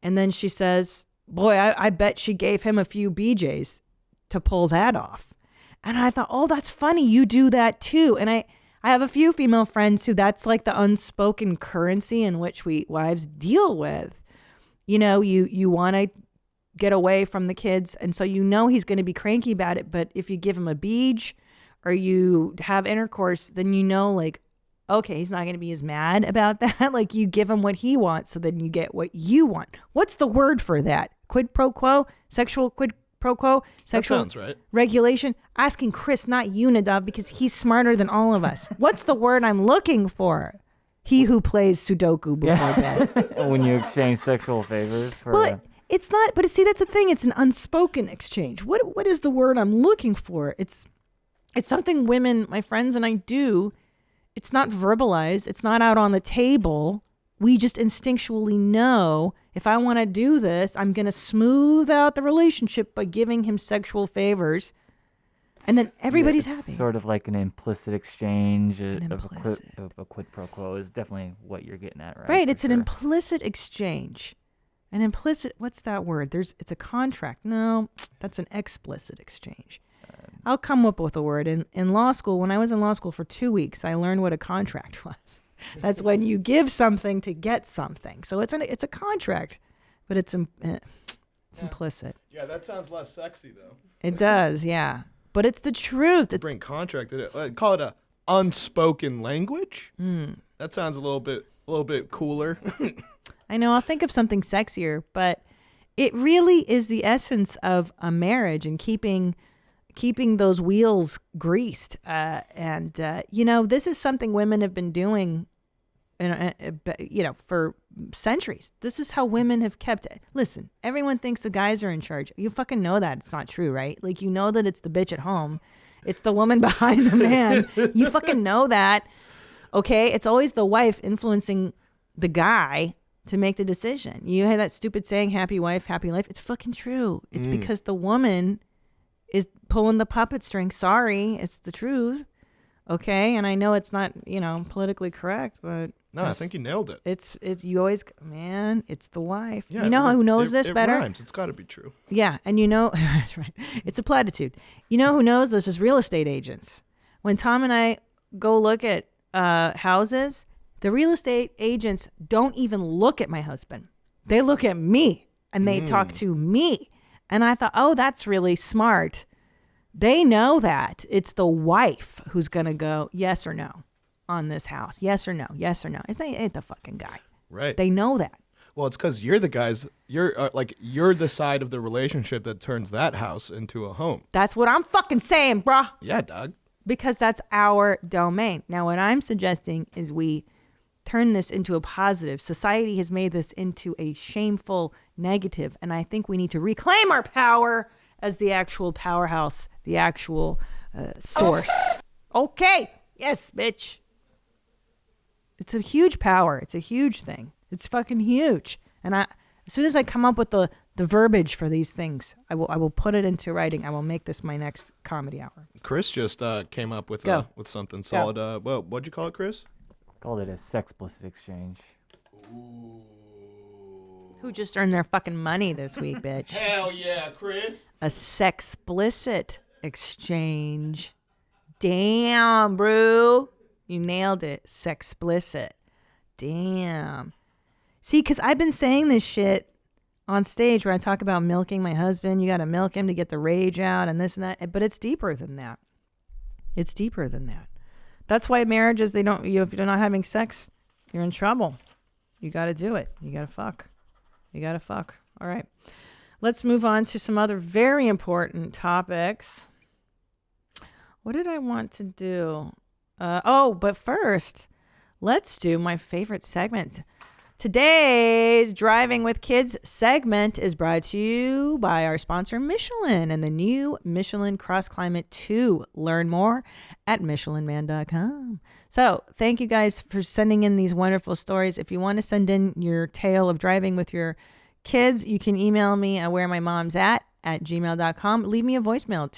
And then she says, boy, I bet she gave him a few BJs to pull that off. And I thought, oh, that's funny. You do that too. And I have a few female friends who that's like the unspoken currency in which we wives deal with. You want to get away from the kids. And so he's going to be cranky about it. But if you give him a beach or you have intercourse, then like, okay, he's not going to be as mad about that. Like you give him what he wants, so then you get what you want. What's the word for that? Quid pro quo? Sexual quid pro quo? Sexual that sounds right. Regulation? Asking Chris, not you, Nadav, because he's smarter than all of us. What's the word I'm looking for? He who plays Sudoku before bed. When you exchange sexual favors for... Well, it's not, but see, that's the thing. It's an unspoken exchange. What is the word I'm looking for? It's something women, my friends and I do. It's not verbalized. It's not out on the table. We just instinctually know if I want to do this, I'm going to smooth out the relationship by giving him sexual favors. And then everybody's happy. Sort of like an implicit exchange of implicit. a quid pro quo is definitely what you're getting at, right? Right. It's an implicit exchange. An implicit, what's that word? It's a contract. No, that's an explicit exchange. I'll come up with a word. In law school, when I was in law school for 2 weeks, I learned what a contract was. That's when you give something to get something. So it's a contract, but it's implicit. Yeah, that sounds less sexy though. It does, yeah. But it's the truth. It's bring contract in it. Call it a unspoken language. That sounds a little bit cooler. I know. I'll think of something sexier, but it really is the essence of a marriage and keeping those wheels greased. This is something women have been doing, for centuries. This is how women have kept it. Listen, everyone thinks the guys are in charge. You fucking know that it's not true, right? Like, you know that it's the bitch at home. It's the woman behind the man. You fucking know that. Okay? It's always the wife influencing the guy to make the decision. You hear that stupid saying, happy wife, happy life? It's fucking true. It's because the woman is pulling the puppet string. Sorry, it's the truth. Okay? And I know it's not, politically correct, but... No, I think you nailed it. It's you always, man, it's the wife. Yeah, you know who knows this better? It rhymes. It's got to be true. Yeah, and that's right. It's a platitude. You know who knows this is real estate agents. When Tom and I go look at houses, the real estate agents don't even look at my husband. They look at me, and they talk to me. And I thought, oh, that's really smart. They know that it's the wife who's going to go yes or no on this house. Yes or no. Yes or no. It's ain't the fucking guy. Right. They know that. Well, it's because you're the guys. You're the side of the relationship that turns that house into a home. That's what I'm fucking saying, bruh. Yeah, dog. Because that's our domain. Now, what I'm suggesting is we turn this into a positive. Society has made this into a shameful negative, and I think we need to reclaim our power as the actual powerhouse, the actual source. Okay. Yes, bitch. It's a huge power. It's a huge thing. It's fucking huge. And as soon as I come up with the verbiage for these things, I will put it into writing. I will make this my next comedy hour. Chris just came up with something solid. Well, what'd you call it, Chris? Called it a sexplicit exchange. Ooh. Who just earned their fucking money this week, bitch? Hell yeah, Chris. A sexplicit exchange. Damn, bro. You nailed it. Sexplicit. Damn. See, because I've been saying this shit on stage where I talk about milking my husband. You got to milk him to get the rage out and this and that. But it's deeper than that. It's deeper than that. That's why marriages, if you're not having sex, you're in trouble. You got to do it. You got to fuck. You got to fuck. All right. Let's move on to some other very important topics. What did I want to do? But first, let's do my favorite segment. Today's Driving with Kids segment is brought to you by our sponsor, Michelin, and the new Michelin CrossClimate 2. Learn more at michelinman.com. So thank you guys for sending in these wonderful stories. If you want to send in your tale of driving with your kids, you can email me at WhereMyMomsAt at gmail.com. Leave me a voicemail,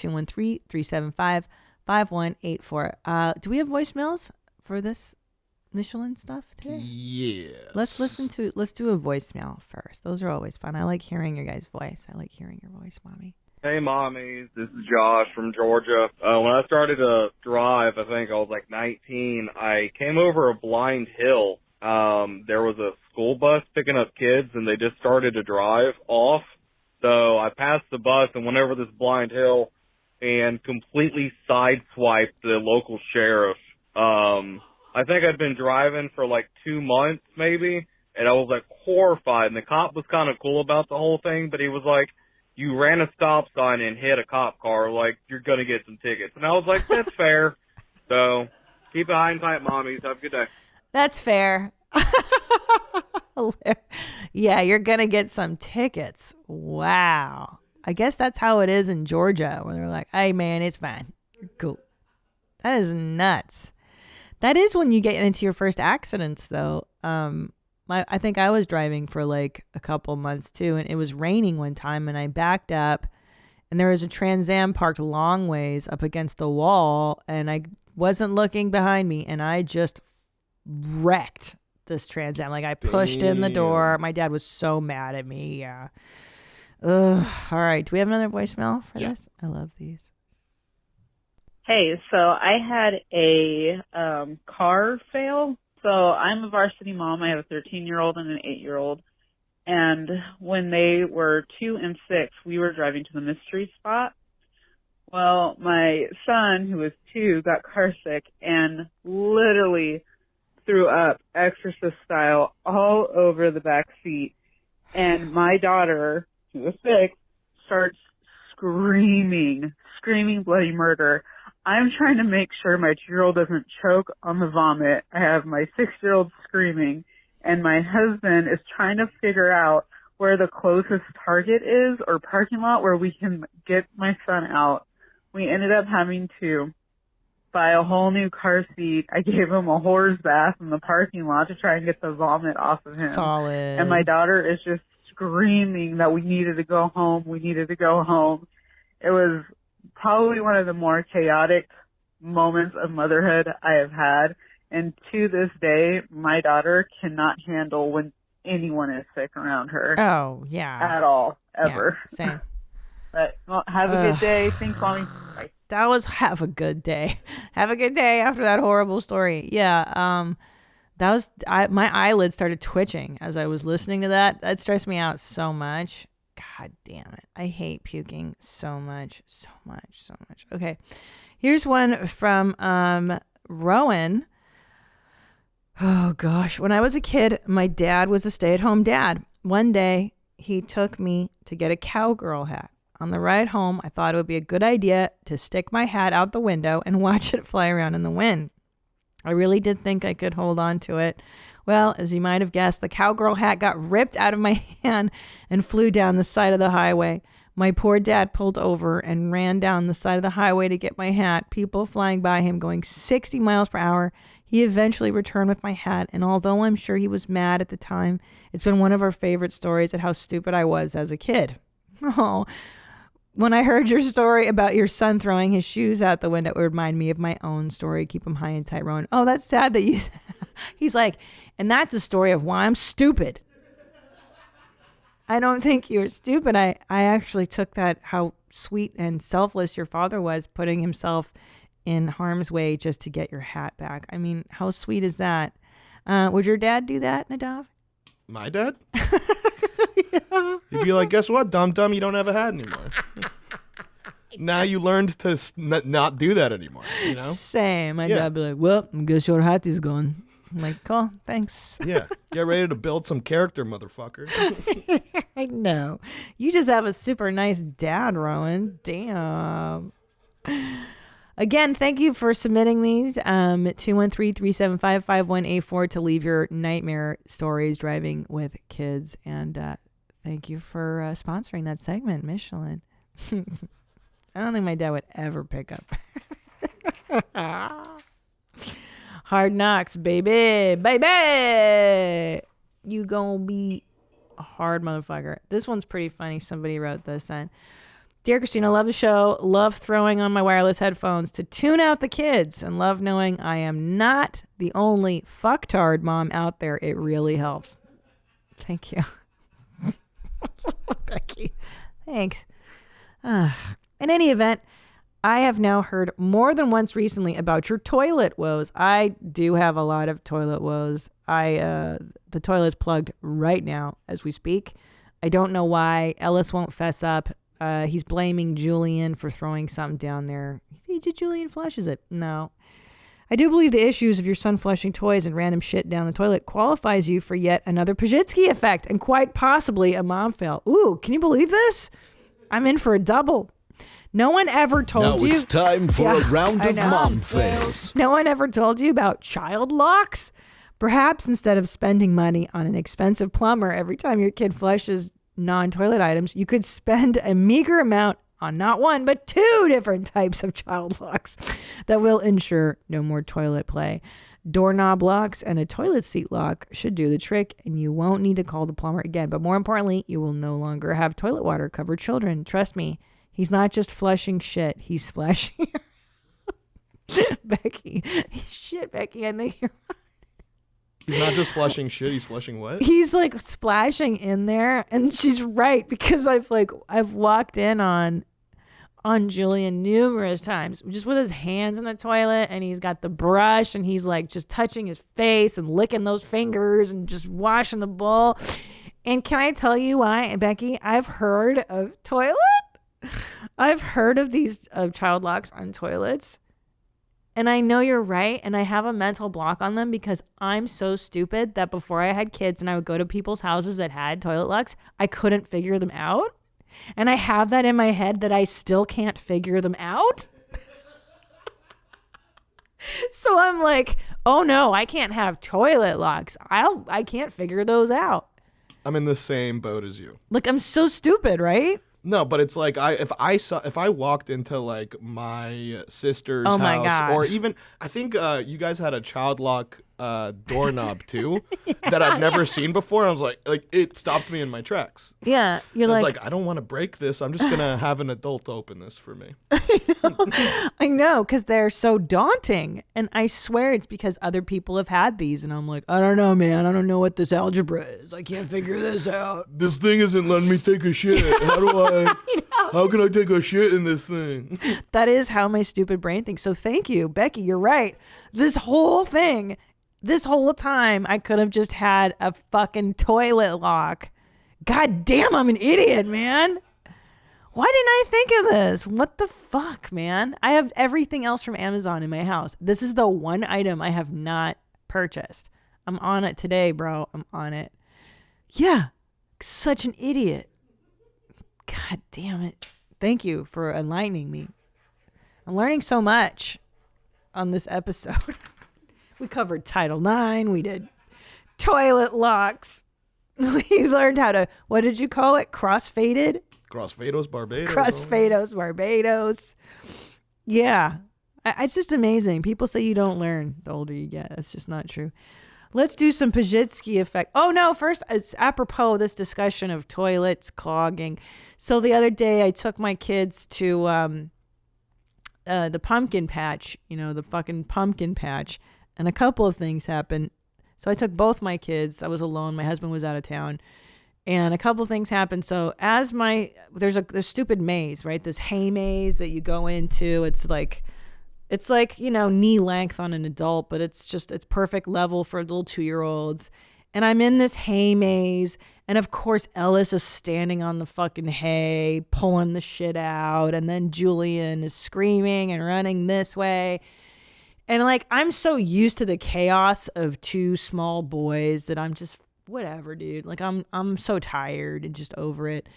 213-375-5184. Do we have voicemails for this Michelin stuff today? Yeah. Let's do a voicemail first. Those are always fun. I like hearing your guys' voice. I like hearing your voice, Mommy. Hey, mommies. This is Josh from Georgia. When I started to drive, I think I was like 19, I came over a blind hill. There was a school bus picking up kids, and they just started to drive off. So I passed the bus and went over this blind hill and completely sideswiped the local sheriff. I think I'd been driving for like 2 months maybe, and I was like horrified. And the cop was kind of cool about the whole thing, but he was like, you ran a stop sign and hit a cop car, like you're going to get some tickets. And I was like, that's fair. So keep it high and tight, mommies. Have a good day. That's fair. Yeah, you're going to get some tickets. Wow. I guess that's how it is in Georgia, where they're like, hey, man, it's fine. You're cool. That is nuts. That is when you get into your first accidents, though. I think I was driving for like a couple months, too, and it was raining one time, and I backed up, and there was a Trans Am parked long ways up against the wall, and I wasn't looking behind me, and I just wrecked this Trans Am. Like, I pushed in the door. My dad was so mad at me. Yeah. Ugh. All right. Do we have another voicemail for this? I love these. Hey, so I had a car fail. So I'm a varsity mom. I have a 13-year-old and an 8-year-old. And when they were 2 and 6, we were driving to the mystery spot. Well, my son, who was 2, got car sick and literally threw up exorcist style all over the back seat. And my daughter, who was 6, starts screaming bloody murder. I'm trying to make sure my 2-year-old doesn't choke on the vomit. I have my 6-year-old screaming, and my husband is trying to figure out where the closest Target is or parking lot where we can get my son out. We ended up having to buy a whole new car seat. I gave him a horse bath in the parking lot to try and get the vomit off of him. Solid. And my daughter is just screaming that we needed to go home. It was probably one of the more chaotic moments of motherhood I have had. And to this day, my daughter cannot handle when anyone is sick around her. Oh, yeah. At all, ever. Yeah, same. But well, have a good day. Thanks, Mommy. Bye. That was have a good day. Have a good day after that horrible story. Yeah. That was my eyelids started twitching as I was listening to that. That stressed me out so much. God damn it. I hate puking so much. Okay. Here's one from Rowan. Oh gosh. When I was a kid, my dad was a stay-at-home dad. One day, he took me to get a cowgirl hat. On the ride home, I thought it would be a good idea to stick my hat out the window and watch it fly around in the wind. I really did think I could hold on to it. Well, as you might have guessed, the cowgirl hat got ripped out of my hand and flew down the side of the highway. My poor dad pulled over and ran down the side of the highway to get my hat, people flying by him going 60 miles per hour. He eventually returned with my hat, and although I'm sure he was mad at the time, it's been one of our favorite stories at how stupid I was as a kid. Oh, when I heard your story about your son throwing his shoes out the window, it would remind me of my own story. Keep them high and tight, Rowan. Oh, that's sad that you... He's like, and that's the story of why I'm stupid. I don't think you're stupid. I actually took that, how sweet and selfless your father was, putting himself in harm's way just to get your hat back. I mean, how sweet is that? Would your dad do that, Nadav? My dad? Yeah. He'd be like, guess what, dum-dum, you don't have a hat anymore. Now you learned to not do that anymore, you know? Same. My dad would be like, well, I guess your hat is gone. I'm like, cool, thanks. Yeah, get ready to build some character, motherfucker. I know. You just have a super nice dad, Rowan. Damn. Again, thank you for submitting these. 213-375-5184 to leave your nightmare stories driving with kids. And thank you for sponsoring that segment, Michelin. I don't think my dad would ever pick up. Hard Knocks, baby. Baby! You gonna be a hard motherfucker. This one's pretty funny. Somebody wrote this in. Dear Christina, love the show. Love throwing on my wireless headphones to tune out the kids, and love knowing I am not the only fucktard mom out there. It really helps. Thank you. Becky. Thanks. In any event, I have now heard more than once recently about your toilet woes. I do have a lot of toilet woes. The toilet's plugged right now as we speak. I don't know why. Ellis won't fess up. He's blaming Julian for throwing something down there. Julian flushes it. No. I do believe the issues of your son flushing toys and random shit down the toilet qualifies you for yet another Pazsitzky effect and quite possibly a mom fail. Ooh, can you believe this? I'm in for a double. No one ever told you. Now it's time for a round of mom fails. No one ever told you about child locks? Perhaps instead of spending money on an expensive plumber every time your kid flushes non-toilet items, you could spend a meager amount on not one, but 2 different types of child locks that will ensure no more toilet play. Doorknob locks and a toilet seat lock should do the trick, and you won't need to call the plumber again. But more importantly, you will no longer have toilet water cover children. Trust me, he's not just flushing shit, he's splashing. Becky. Shit, Becky, I think you're He's not just flushing shit, he's flushing what? He's like splashing in there, and she's right, because I've walked in on Julian numerous times just with his hands in the toilet, and he's got the brush and he's like just touching his face and licking those fingers and just washing the bowl. And can I tell you why, Becky? I've heard of these child locks on toilets. And I know you're right, and I have a mental block on them because I'm so stupid that before I had kids and I would go to people's houses that had toilet locks, I couldn't figure them out. And I have that in my head that I still can't figure them out. So I'm like, oh no, I can't have toilet locks. I can't figure those out. I'm in the same boat as you. Like, I'm so stupid, right? No, but it's like if I walked into like my sister's house, God. or even I think you guys had a child lock doorknob too that I've never seen before. I was like it stopped me in my tracks. Yeah, you're I was like, I don't want to break this. I'm just gonna have an adult open this for me. I know, because they're so daunting, and I swear it's because other people have had these, and I'm like, I don't know, man. I don't know what this algebra is. I can't figure this out. This thing isn't letting me take a shit. How can I take a shit in this thing? That is how my stupid brain thinks. So thank you, Becky. You're right. This whole time, I could have just had a fucking toilet lock. God damn, I'm an idiot, man. Why didn't I think of this? What the fuck, man? I have everything else from Amazon in my house. This is the one item I have not purchased. I'm on it today, bro. I'm on it. Yeah, such an idiot. God damn it. Thank you for enlightening me. I'm learning so much on this episode. We covered Title IX. We did toilet locks. We learned how to, what did you call it? Crossfaded? Crossfados Barbados. Crossfados Barbados. Yeah. It's just amazing. People say you don't learn the older you get. That's just not true. Let's do some Pazsitzky effect. Oh, no. First, it's apropos this discussion of toilets clogging. So the other day, I took my kids to the pumpkin patch, the fucking pumpkin patch. And a couple of things happened. So I took both my kids. I was alone. My husband was out of town. And a couple of things happened. So there's a stupid maze, right? This hay maze that you go into. It's like, knee length on an adult, but it's perfect level for little 2-year-olds. And I'm in this hay maze. And of course, Ellis is standing on the fucking hay, pulling the shit out. And then Julian is screaming and running this way. And I'm so used to the chaos of 2 small boys that I'm just, whatever, dude. I'm so tired and just over it.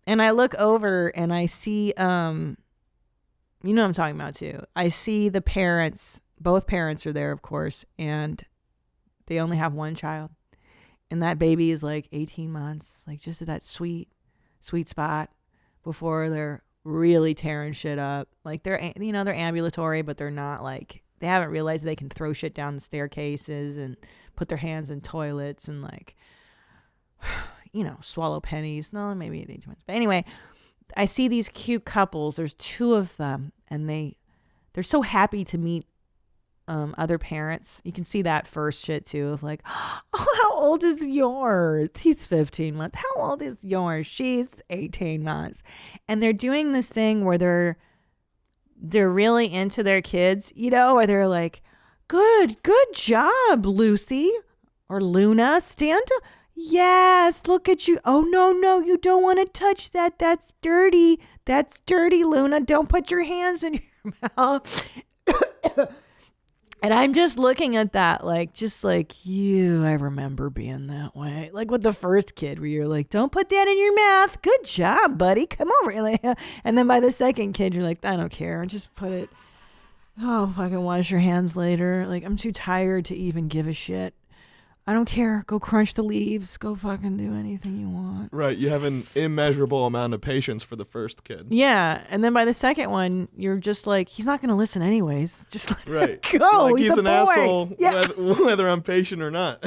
And I look over and I see You know what I'm talking about too. I see the parents, both parents are there, of course, and they only have one child. And that baby is like 18 months, like just at that sweet spot before they're really tearing shit up. Like they're ambulatory, but they're not like, they haven't realized they can throw shit down the staircases and put their hands in toilets and like, swallow pennies. No, maybe at 18 months. But anyway, I see these cute couples. There's two of them, and they're so happy to meet other parents. You can see that first shit too of like, oh, how old is yours? He's 15 months. How old is yours? She's 18 months. And they're doing this thing where they're really into their kids, where they're like, good job, Lucy or Luna. Stand up. Yes, look at you. Oh, no, you don't want to touch that. That's dirty. That's dirty, Luna. Don't put your hands in your mouth. And I'm just looking at that, just like you, I remember being that way. Like with the first kid where you're like, don't put that in your mouth. Good job, buddy. Come over. And then by the second kid, you're like, I don't care. Just put it. Oh, fucking wash your hands later. Like, I'm too tired to even give a shit. I don't care. Go crunch the leaves. Go fucking do anything you want. Right. You have an immeasurable amount of patience for the first kid. Yeah. And then by the second one, you're just like, he's not going to listen anyways. Just let it go. Like, he's a an boy. asshole, Yeah. whether I'm patient or not.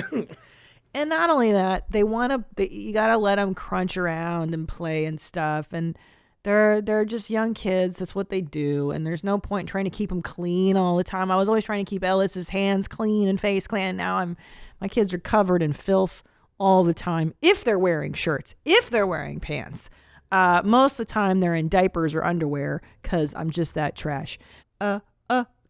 And not only that, you got to let them crunch around and play and stuff. And they're just young kids. That's what they do. And there's no point trying to keep them clean all the time. I was always trying to keep Ellis's hands clean and face clean. Now my kids are covered in filth all the time. If they're wearing shirts, if they're wearing pants, most of the time they're in diapers or underwear because I'm just that trash.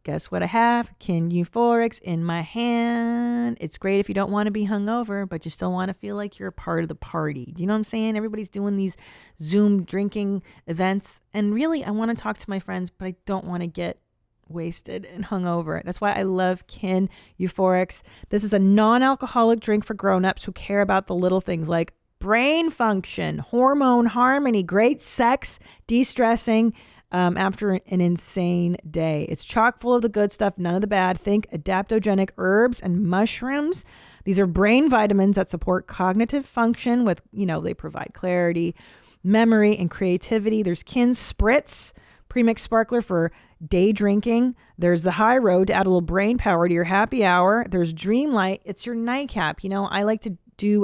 Guess what I have? Kin-Euphorics in my hand. It's great if you don't want to be hungover, but you still want to feel like you're a part of the party. Do you know what I'm saying? Everybody's doing these Zoom drinking events. And really, I want to talk to my friends, but I don't want to get wasted and hungover. That's why I love Kin-Euphorics. This is a non-alcoholic drink for grown-ups who care about the little things like brain function, hormone harmony, great sex, de-stressing, after an insane day. It's chock full of the good stuff, none of the bad. Think adaptogenic herbs and mushrooms. These are brain vitamins that support cognitive function with, they provide clarity, memory, and creativity. There's Kin Spritz, premixed sparkler for day drinking. There's the High Road to add a little brain power to your happy hour. There's Dreamlight. It's your nightcap. I like to do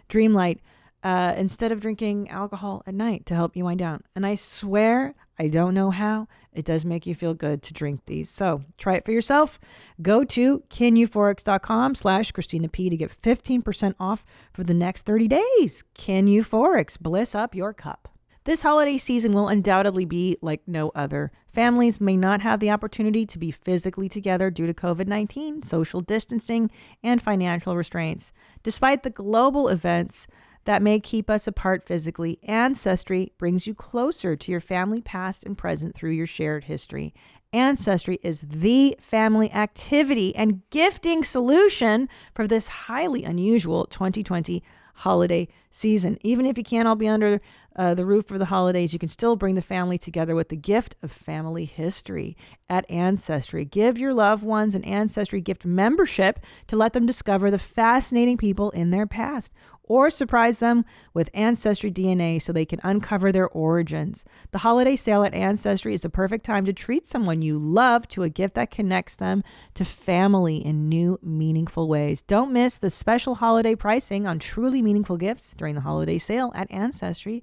Dreamlight instead of drinking alcohol at night to help you wind down. And I swear, I don't know how, it does make you feel good to drink these. So try it for yourself. Go to Kin-Euphorics.com/Christina P to get 15% off for the next 30 days. Kin-Euphorics, bliss up your cup. This holiday season will undoubtedly be like no other. Families may not have the opportunity to be physically together due to COVID-19, social distancing, and financial restraints. Despite the global events that may keep us apart physically, Ancestry brings you closer to your family past and present through your shared history. Ancestry is the family activity and gifting solution for this highly unusual 2020 holiday season. Even if you can't all be under the roof for the holidays, you can still bring the family together with the gift of family history at Ancestry. Give your loved ones an Ancestry gift membership to let them discover the fascinating people in their past, or surprise them with Ancestry DNA so they can uncover their origins. The holiday sale at Ancestry is the perfect time to treat someone you love to a gift that connects them to family in new, meaningful ways. Don't miss the special holiday pricing on truly meaningful gifts during the holiday sale at Ancestry.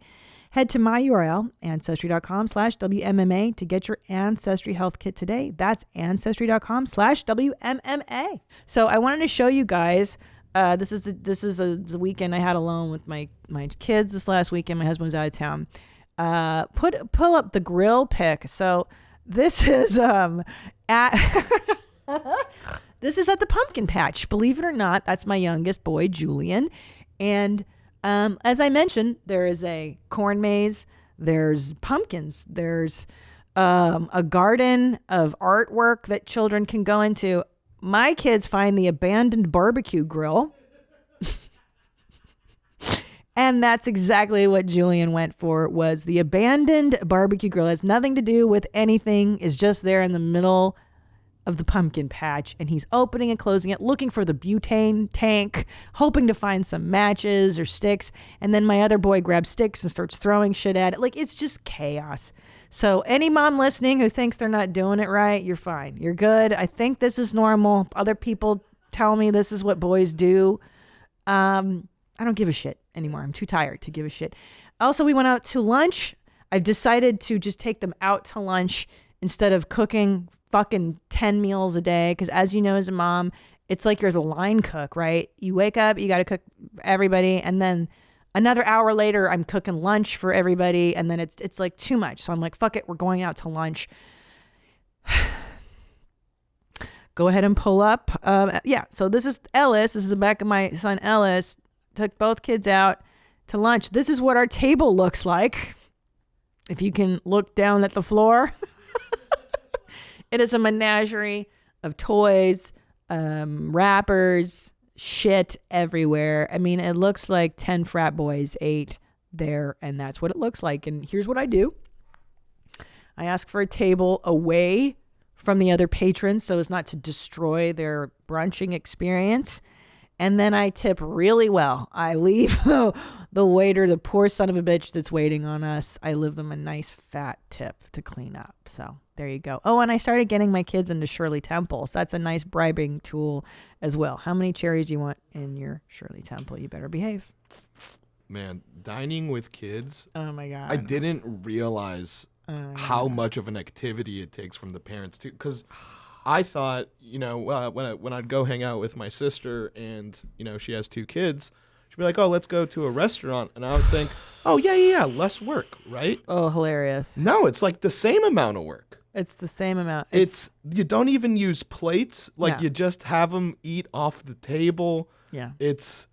Head to my URL, Ancestry.com/WMMA to get your AncestryHealth kit today. That's Ancestry.com/WMMA. So I wanted to show you guys, this is the weekend I had alone with my kids this last weekend. My husband was out of town. Pull up the grill pic. So this is this is at the pumpkin patch. Believe it or not, that's my youngest boy, Julian. And as I mentioned, there is a corn maze. There's pumpkins. There's a garden of artwork that children can go into. My kids find the abandoned barbecue grill. And that's exactly what Julian went for, was the abandoned barbecue grill. It has nothing to do with anything, is just there in the middle of the pumpkin patch, and he's opening and closing it, looking for the butane tank, hoping to find some matches or sticks. And then my other boy grabs sticks and starts throwing shit at it. Like, it's just chaos. So any mom listening who thinks they're not doing it right, you're fine. You're good. I think this is normal. Other people tell me this is what boys do. I don't give a shit anymore. I'm too tired to give a shit. Also, we went out to lunch. I've decided to just take them out to lunch instead of cooking fucking 10 meals a day. Because as you know, as a mom, it's like you're the line cook, right? You wake up, you got to cook everybody. And then another hour later, I'm cooking lunch for everybody. And then it's like too much. So I'm like, fuck it. We're going out to lunch. Go ahead and pull up. Yeah. So this is Ellis. This is the back of my son, Ellis. Took both kids out to lunch. This is what our table looks like. If you can look down at the floor. It is a menagerie of toys, wrappers, shit everywhere. I mean, it looks like 10 frat boys ate there, and that's what it looks like. And here's what I do. I ask for a table away from the other patrons so as not to destroy their brunching experience. And then I tip really well. I leave the waiter, the poor son of a bitch that's waiting on us, I leave them a nice fat tip to clean up. So there you go. Oh, and I started getting my kids into Shirley Temple. So that's a nice bribing tool as well. How many cherries do you want in your Shirley Temple? You better behave. Man, dining with kids. Oh my God. I didn't realize how much of an activity it takes from the parents too. Because I thought, when I'd go hang out with my sister and, she has 2 kids, she'd be like, oh, let's go to a restaurant. And I would think, oh, yeah, less work, right? Oh, hilarious. No, it's like the same amount of work. It's the same amount. You don't even use plates. Like, No. you just have them eat off the table. Yeah. It's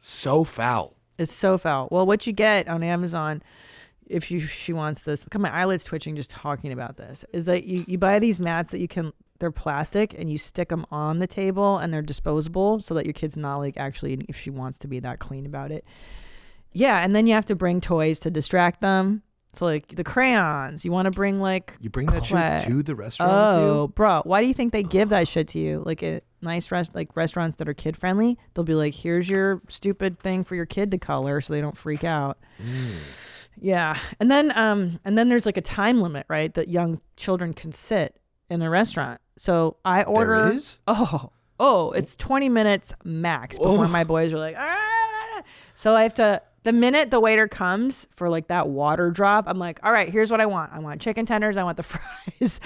so foul. It's so foul. Well, what you get on Amazon, if she wants this, because my eyelids twitching just talking about this, is that you buy these mats that they're plastic, and you stick them on the table, and they're disposable so that your kid's not like actually, if she wants to be that clean about it. Yeah, and then you have to bring toys to distract them. So like the crayons, you want to bring like You bring that clay. shit to the restaurant with Oh, you? bro, why do you think they give that shit to you? Like a nice restaurants that are kid friendly, they'll be like, here's your stupid thing for your kid to color so they don't freak out. Yeah. And then there's like a time limit, right? That young children can sit in a restaurant. So I order. There is? Oh, it's 20 minutes max before my boys are like, ah. So I have to, the minute the waiter comes for like that water drop, I'm like, all right, here's what I want. I want chicken tenders. I want the fries,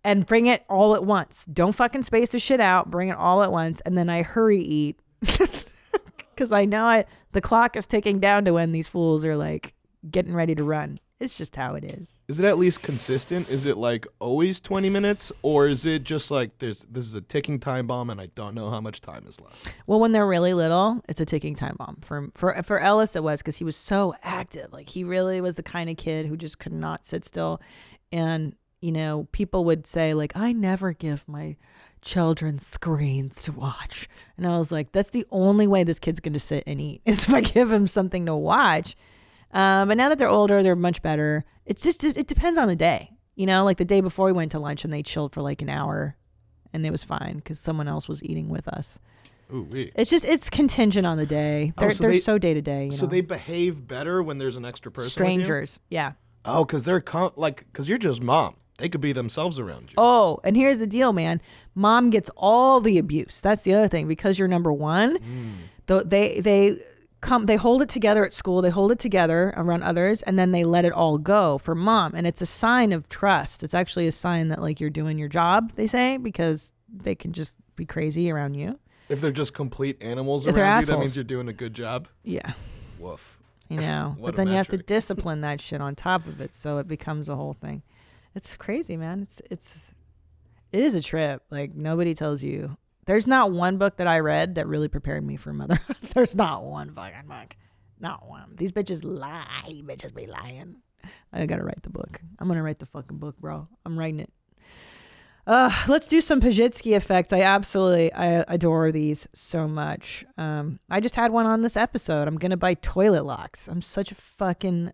and bring it all at once. Don't fucking space the shit out. Bring it all at once. And then I hurry eat because I know the clock is ticking down to when these fools are like getting ready to run. It's just how it is. Is it at least consistent? Is it like always 20 minutes? Or is it just like this is a ticking time bomb and I don't know how much time is left? Well, when they're really little, it's a ticking time bomb. For Ellis, it was because he was so active. Like, he really was the kind of kid who just could not sit still. And, people would say, like, I never give my children screens to watch. And I was like, that's the only way this kid's going to sit and eat is if I give him something to watch. But now that they're older, they're much better. It's just, it depends on the day. Like the day before we went to lunch and they chilled for like an hour and it was fine because someone else was eating with us. Ooh, wait. It's contingent on the day. They're so day to day. So they behave better when there's an extra person Strangers, with you? yeah. Oh, because because you're just mom. They could be themselves around you. Oh, and here's the deal, man. Mom gets all the abuse. That's the other thing. Because you're number one, they hold it together at school. They hold it together around others, and then they let it all go for mom. And it's a sign of trust. It's actually a sign that like you're doing your job, they say, because they can just be crazy around you. If they're just complete animals If they're around you, that assholes. means you're doing a good job. Yeah. Woof. But What a then you have to metric. discipline that shit on top of it, so it becomes a whole thing. It's crazy, man. It is a trip. Like, nobody tells you. There's not one book that I read that really prepared me for motherhood. There's not one fucking book. Not one. These bitches lie. Bitches be lying. I gotta write the book. I'm gonna write the fucking book, bro. I'm writing it. Let's do some Pazsitzky Effects. I adore these so much. I just had one on this episode. I'm going to buy toilet locks. I'm such a fucking...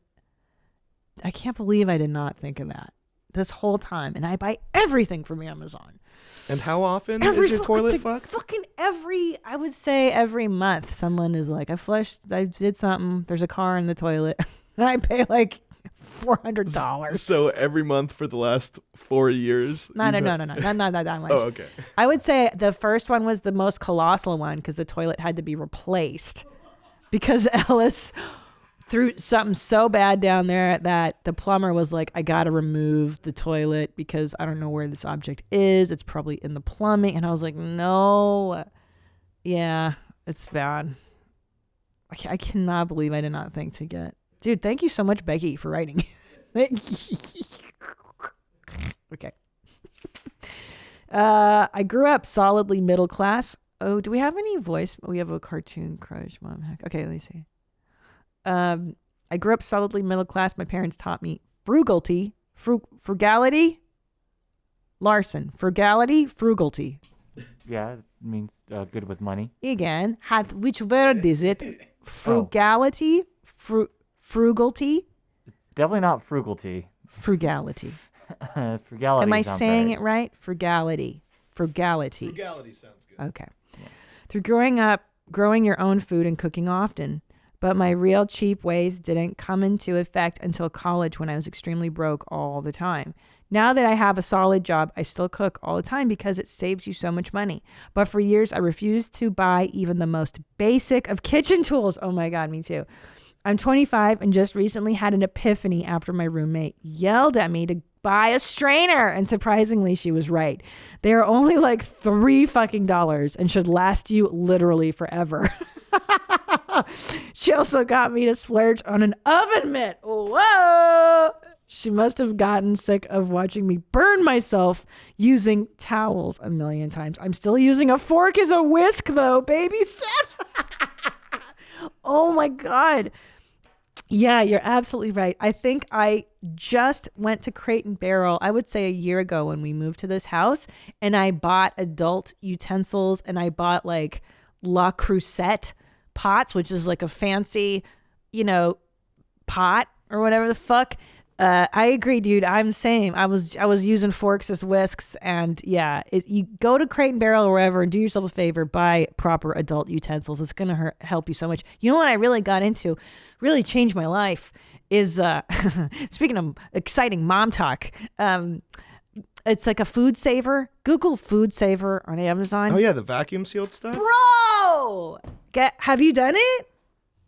I can't believe I did not think of that this whole time. And I buy everything from Amazon. And how often is your toilet fucked? I would say every month. Someone is like, I did something. There's a car in the toilet. And I pay like $400. So every month for the last 4 years? No, not that much. Oh, okay. I would say the first one was the most colossal one because the toilet had to be replaced because Ellis threw something so bad down there that the plumber was like, I got to remove the toilet because I don't know where this object is. It's probably in the plumbing. And I was like, no. Yeah, it's bad. I cannot believe I did not think to get... Dude, thank you so much, Becky, for writing. Okay. I grew up solidly middle class. Oh, do we have any voice? We have a cartoon crush, mom. Heck. Okay, let me see. I grew up solidly middle class. My parents taught me frugality. Frugality? Larson. Frugality. Yeah, it means good with money. Again, which word is it? Frugality? Frugality? Definitely not frugality. Frugality. Frugality. Am I saying it right? Frugality. Frugality sounds good. Okay. Yeah. Through growing your own food and cooking often. But my real cheap ways didn't come into effect until college when I was extremely broke all the time. Now that I have a solid job, I still cook all the time because it saves you so much money. But for years, I refused to buy even the most basic of kitchen tools. Oh my God, me too. I'm 25 and just recently had an epiphany after my roommate yelled at me to buy a strainer. And surprisingly, she was right. They are only like $3 and should last you literally forever. She also got me to splurge on an oven mitt. Whoa! She must have gotten sick of watching me burn myself using towels a million times. I'm still using a fork as a whisk, though. Baby steps. Oh, my God. Yeah, you're absolutely right. I think I just went to Crate and Barrel, I would say a year ago when we moved to this house, and I bought adult utensils, and I bought like La Crusette pots, which is like a fancy, pot or whatever the fuck. I agree, dude. I'm the same. I was using forks as whisks, and yeah, you go to Crate and Barrel or wherever and do yourself a favor, buy proper adult utensils. It's gonna help you so much. You know what I really got into, really changed my life is speaking of exciting mom talk. It's like a food saver. Google food saver on Amazon. Oh yeah, the vacuum sealed stuff. Bro, have you done it?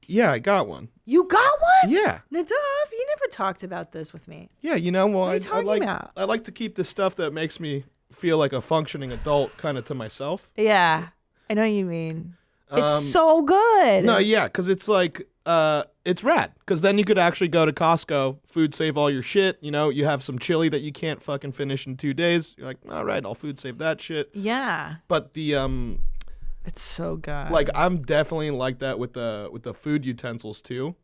Yeah, I got one. You got one? Yeah. Nadav, you never talked about this with me. Yeah, I like to keep the stuff that makes me feel like a functioning adult kind of to myself. Yeah, I know what you mean. It's so good. No, yeah, because it's like, it's rad. Because then you could actually go to Costco, food save all your shit. You have some chili that you can't fucking finish in 2 days. You're like, all right, I'll food save that shit. Yeah. But the it's so good. Like I'm definitely like that with the food utensils too.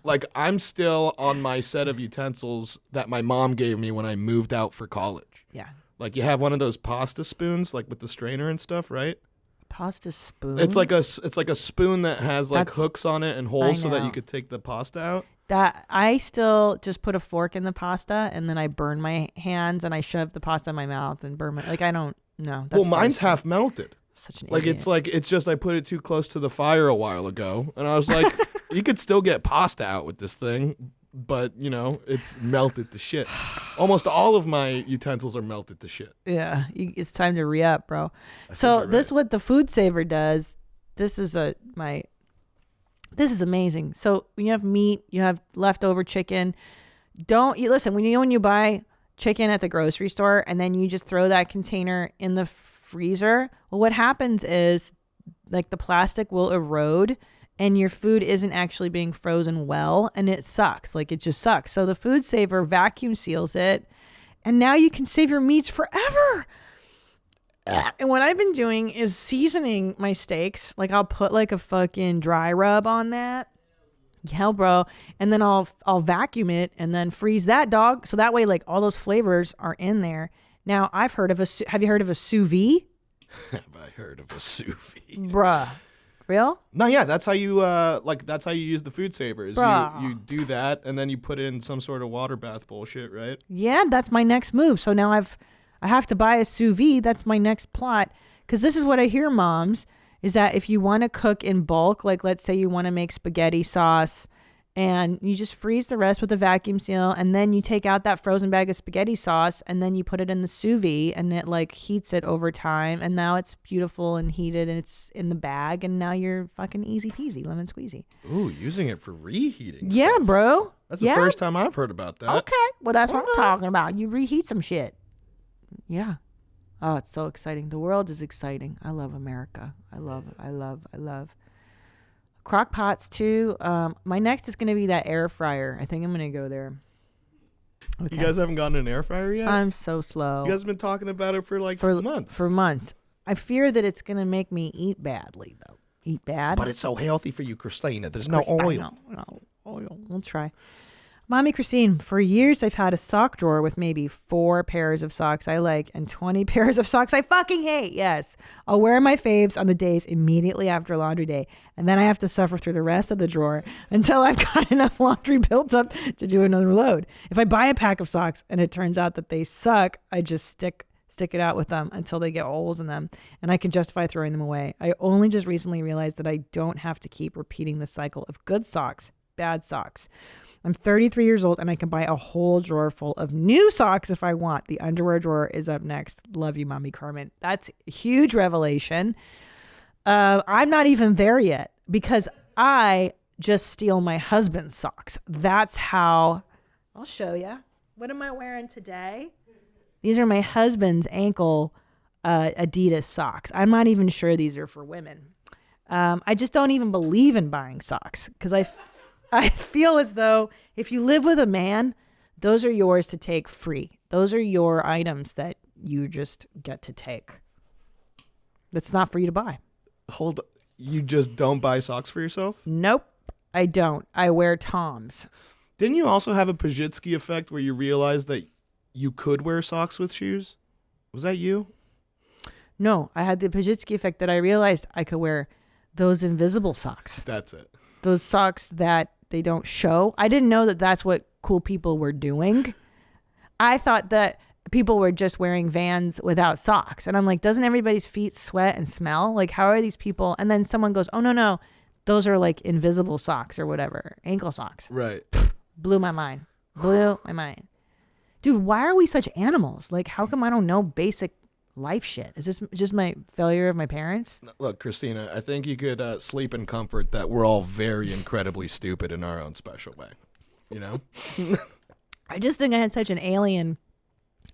Like I'm still on my set of utensils that my mom gave me when I moved out for college. Yeah. Like you have one of those pasta spoons, like with the strainer and stuff, right? Pasta spoon. It's like a spoon that has like hooks on it and holes so that you could take the pasta out. That I still just put a fork in the pasta and then I burn my hands and I shove the pasta in my mouth and burn my I don't know. Well, mine's half melted. Such an idiot. It's just I put it too close to the fire a while ago, and I was like, you could still get pasta out with this thing, but it's melted to shit. Almost all of my utensils are melted to shit. Yeah, it's time to re-up, bro. So this is what the food saver does. This is amazing. So when you have meat, you have leftover chicken. When you buy chicken at the grocery store and then you just throw that container in the freezer, well, what happens is like the plastic will erode and your food isn't actually being frozen well, and it sucks. Like it just sucks. So the food saver vacuum seals it, and now you can save your meats forever. And what I've been doing is seasoning my steaks. Like I'll put like a fucking dry rub on that. Yeah, bro. And then I'll vacuum it and then freeze that dog. So that way like all those flavors are in there. Now, I've heard of have you heard of a sous vide? Have I heard of a sous vide? Bruh. Real? No, yeah, that's how you that's how you use the food savers. You do that and then you put it in some sort of water bath bullshit, right? Yeah, that's my next move. So now I have to buy a sous vide. That's my next plot. Because this is what I hear, moms, is that if you want to cook in bulk, like let's say you want to make spaghetti sauce, and you just freeze the rest with a vacuum seal, and then you take out that frozen bag of spaghetti sauce, and then you put it in the sous vide, and it like heats it over time, and now it's beautiful and heated, and it's in the bag, and now you're fucking easy peasy, lemon squeezy. Ooh, using it for reheating Yeah, stuff. bro. That's the first time I've heard about that. Okay, well that's what I'm talking about. You reheat some shit. Yeah. Oh, it's so exciting. The world is exciting. I love America. I love. Crock pots too. My next is going to be that air fryer. I think I'm going to go there. Okay. You guys haven't gotten an air fryer yet? I'm so slow. You guys have been talking about it for months. For months. I fear that it's going to make me eat badly, though. Eat bad. But it's so healthy for you, Christina. There's no oil. No oil. We'll try. Mommy Christine, for years I've had a sock drawer with maybe 4 pairs of socks I like and 20 pairs of socks I fucking hate. Yes. I'll wear my faves on the days immediately after laundry day, and then I have to suffer through the rest of the drawer until I've got enough laundry built up to do another load. If I buy a pack of socks and it turns out that they suck, I just stick it out with them until they get holes in them, and I can justify throwing them away. I only just recently realized that I don't have to keep repeating the cycle of good socks, bad socks. I'm 33 years old and I can buy a whole drawer full of new socks if I want. The underwear drawer is up next. Love you, Mommy Carmen. That's a huge revelation. I'm not even there yet because I just steal my husband's socks. That's how. I'll show you. What am I wearing today? These are my husband's ankle Adidas socks. I'm not even sure these are for women. I just don't even believe in buying socks because I feel as though if you live with a man, those are yours to take free. Those are your items that you just get to take. That's not for you to buy. Hold on. You just don't buy socks for yourself? Nope, I don't. I wear Toms. Didn't you also have a Pazsitzky effect where you realized that you could wear socks with shoes? Was that you? No, I had the Pazsitzky effect that I realized I could wear those invisible socks. That's it. Those socks that they don't show. I didn't know that that's what cool people were doing. I thought that people were just wearing Vans without socks. And I'm like, doesn't everybody's feet sweat and smell? Like, how are these people? And then someone goes, oh, no. Those are like invisible socks or whatever. Ankle socks. Right. Blew my mind. Dude, why are we such animals? Like, how come I don't know basic life shit? Is this just my failure of my parents? Look, Christina, I think you could sleep in comfort that we're all very incredibly stupid in our own special way. You know? I just think I had such an alien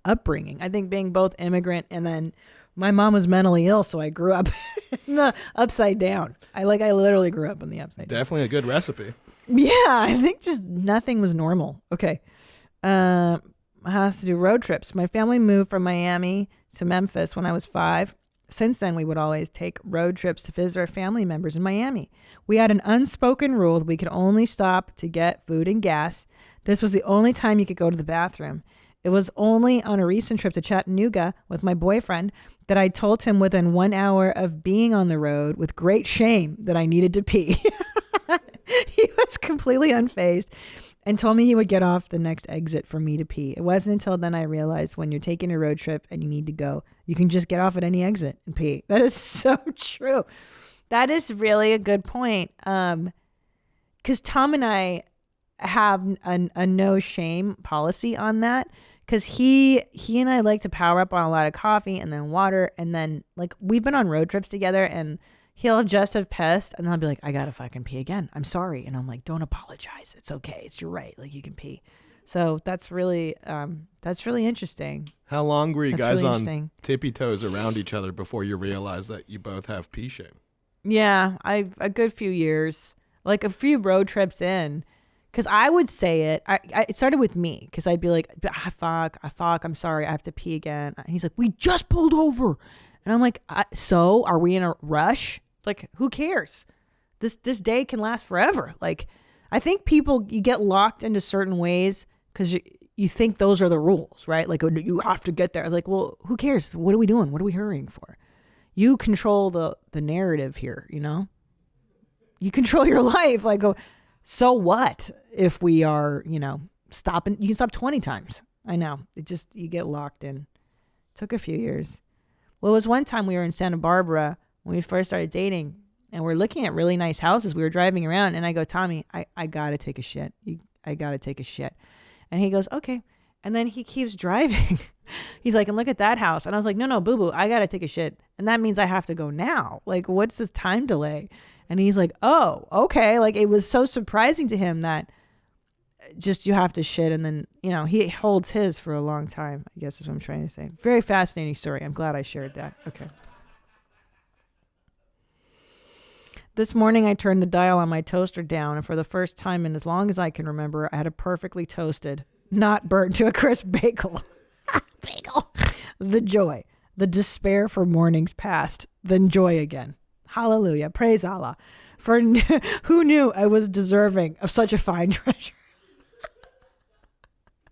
upbringing. I think being both immigrant and then my mom was mentally ill, so I grew up in the upside down. I literally grew up in the upside down. Definitely a good recipe. Yeah, I think just nothing was normal. Okay. I has to do road trips. My family moved from Miami to Memphis when I was 5. Since then, we would always take road trips to visit our family members in Miami. We had an unspoken rule that we could only stop to get food and gas. This was the only time you could go to the bathroom. It was only on a recent trip to Chattanooga with my boyfriend that I told him within 1 hour of being on the road with great shame that I needed to pee. He was completely unfazed and told me he would get off the next exit for me to pee. It wasn't until then I realized when you're taking a road trip and you need to go, you can just get off at any exit and pee. That is so true. That is really a good point. Because Tom and I have a no shame policy on that. Because he and I like to power up on a lot of coffee and then water. And then like we've been on road trips together and he'll just have pissed and then I'll be like, I gotta fucking pee again. I'm sorry. And I'm like, don't apologize. It's okay. It's your right. Like you can pee. So that's really interesting. How long were you guys really on tippy toes around each other before you realized that you both have pee shame? Yeah, a good few years, like a few road trips in. Because I would say it. It started with me because I'd be like, fuck, I'm sorry, I have to pee again. And he's like, we just pulled over. And I'm like, so are we in a rush? Like, who cares? This day can last forever. Like, I think you get locked into certain ways because you think those are the rules, right? Like, oh, you have to get there. I was like, well, who cares? What are we doing? What are we hurrying for? You control the narrative here, you know? You control your life. Like, so what if we are, you know, stopping? You can stop 20 times. I know. You get locked in. Took a few years. Well, it was one time we were in Santa Barbara when we first started dating, and we're looking at really nice houses. We were driving around, and I go, Tommy, I got to take a shit. I got to take a shit. And he goes, okay. And then he keeps driving. He's like, and look at that house. And I was like, no, boo-boo, I got to take a shit. And that means I have to go now. Like, what's this time delay? And he's like, oh, okay. Like, it was so surprising to him that just you have to shit. And then, you know, he holds his for a long time, I guess is what I'm trying to say. Very fascinating story. I'm glad I shared that. Okay. This morning, I turned the dial on my toaster down, and for the first time in as long as I can remember, I had a perfectly toasted, not burnt to a crisp bagel. Bagel. The joy, the despair for mornings past, then joy again. Hallelujah. Praise Allah. For who knew I was deserving of such a fine treasure?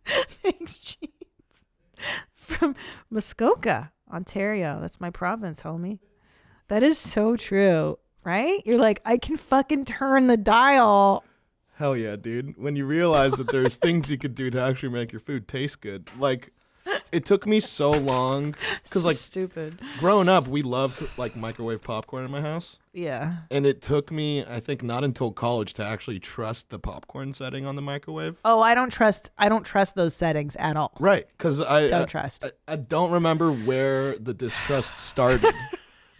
Thanks, Jeeves. From Muskoka, Ontario. That's my province, homie. That is so true. Right? You're like, I can fucking turn the dial. Hell yeah, dude. When you realize that there's things you could do to actually make your food taste good. Like, it took me so long. Because, like, stupid. Growing up, we loved, like, microwave popcorn in my house. Yeah. And it took me, I think, not until college to actually trust the popcorn setting on the microwave. Oh, I don't trust those settings at all. Right. Because I don't remember where the distrust started.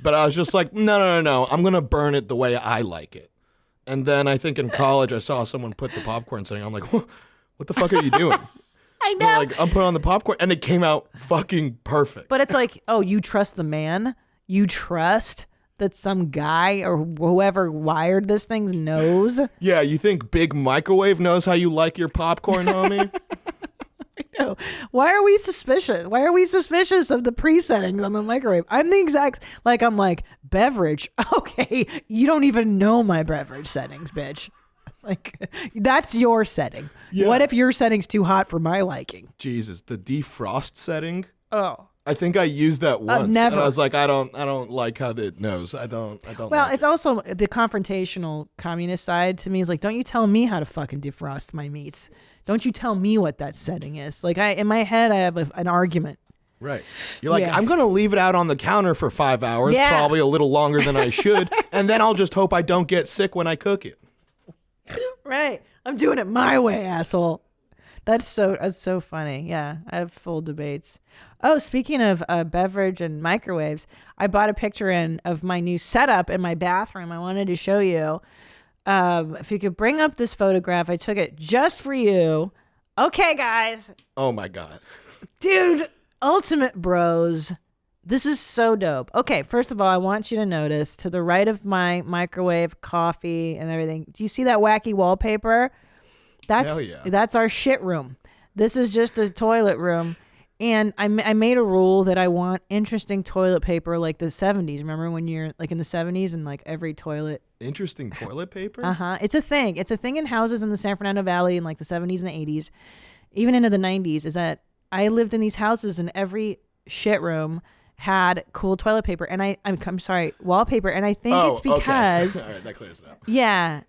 But I was just like, no. I'm going to burn it the way I like it. And then I think in college, I saw someone put the popcorn setting. I'm like, what the fuck are you doing? I know. Like, I'm putting on the popcorn. And it came out fucking perfect. But it's like, oh, you trust the man? You trust that some guy or whoever wired this thing knows? Yeah, you think Big Microwave knows how you like your popcorn, homie? No. Why are we suspicious? Why are we suspicious of the pre-settings on the microwave? I'm like, beverage. Okay, you don't even know my beverage settings, bitch. Like, that's your setting. Yeah. What if your setting's too hot for my liking? Jesus, the defrost setting? Oh. I think I used that once. Never. And I was like, I don't like how it knows. I don't Well, like it's also the confrontational communist side to me is like, don't you tell me how to fucking defrost my meats. Don't you tell me what that setting is. Like, in my head, I have an argument. Right. You're like, I'm going to leave it out on the counter for 5 hours, probably a little longer than I should, and then I'll just hope I don't get sick when I cook it. Right. I'm doing it my way, asshole. That's so funny. Yeah, I have full debates. Oh, speaking of beverage and microwaves, I bought a picture of my new setup in my bathroom. I wanted to show you. If you could bring up this photograph, I took it just for you. Okay, guys. Oh my God. Dude, ultimate bros. This is so dope. Okay, first of all, I want you to notice to the right of my microwave, coffee, and everything. Do you see that wacky wallpaper? That's our shit room. This is just a toilet room. And I made a rule that I want interesting toilet paper like the 70s. Remember when you're like in the 70s and like every toilet. Interesting toilet paper? Uh-huh. It's a thing. It's a thing in houses in the San Fernando Valley in like the 70s and the 80s, even into the 90s, is that I lived in these houses and every shit room had cool toilet paper. And I'm sorry, wallpaper. And I think it's because. Okay. All right, that clears it up. Yeah.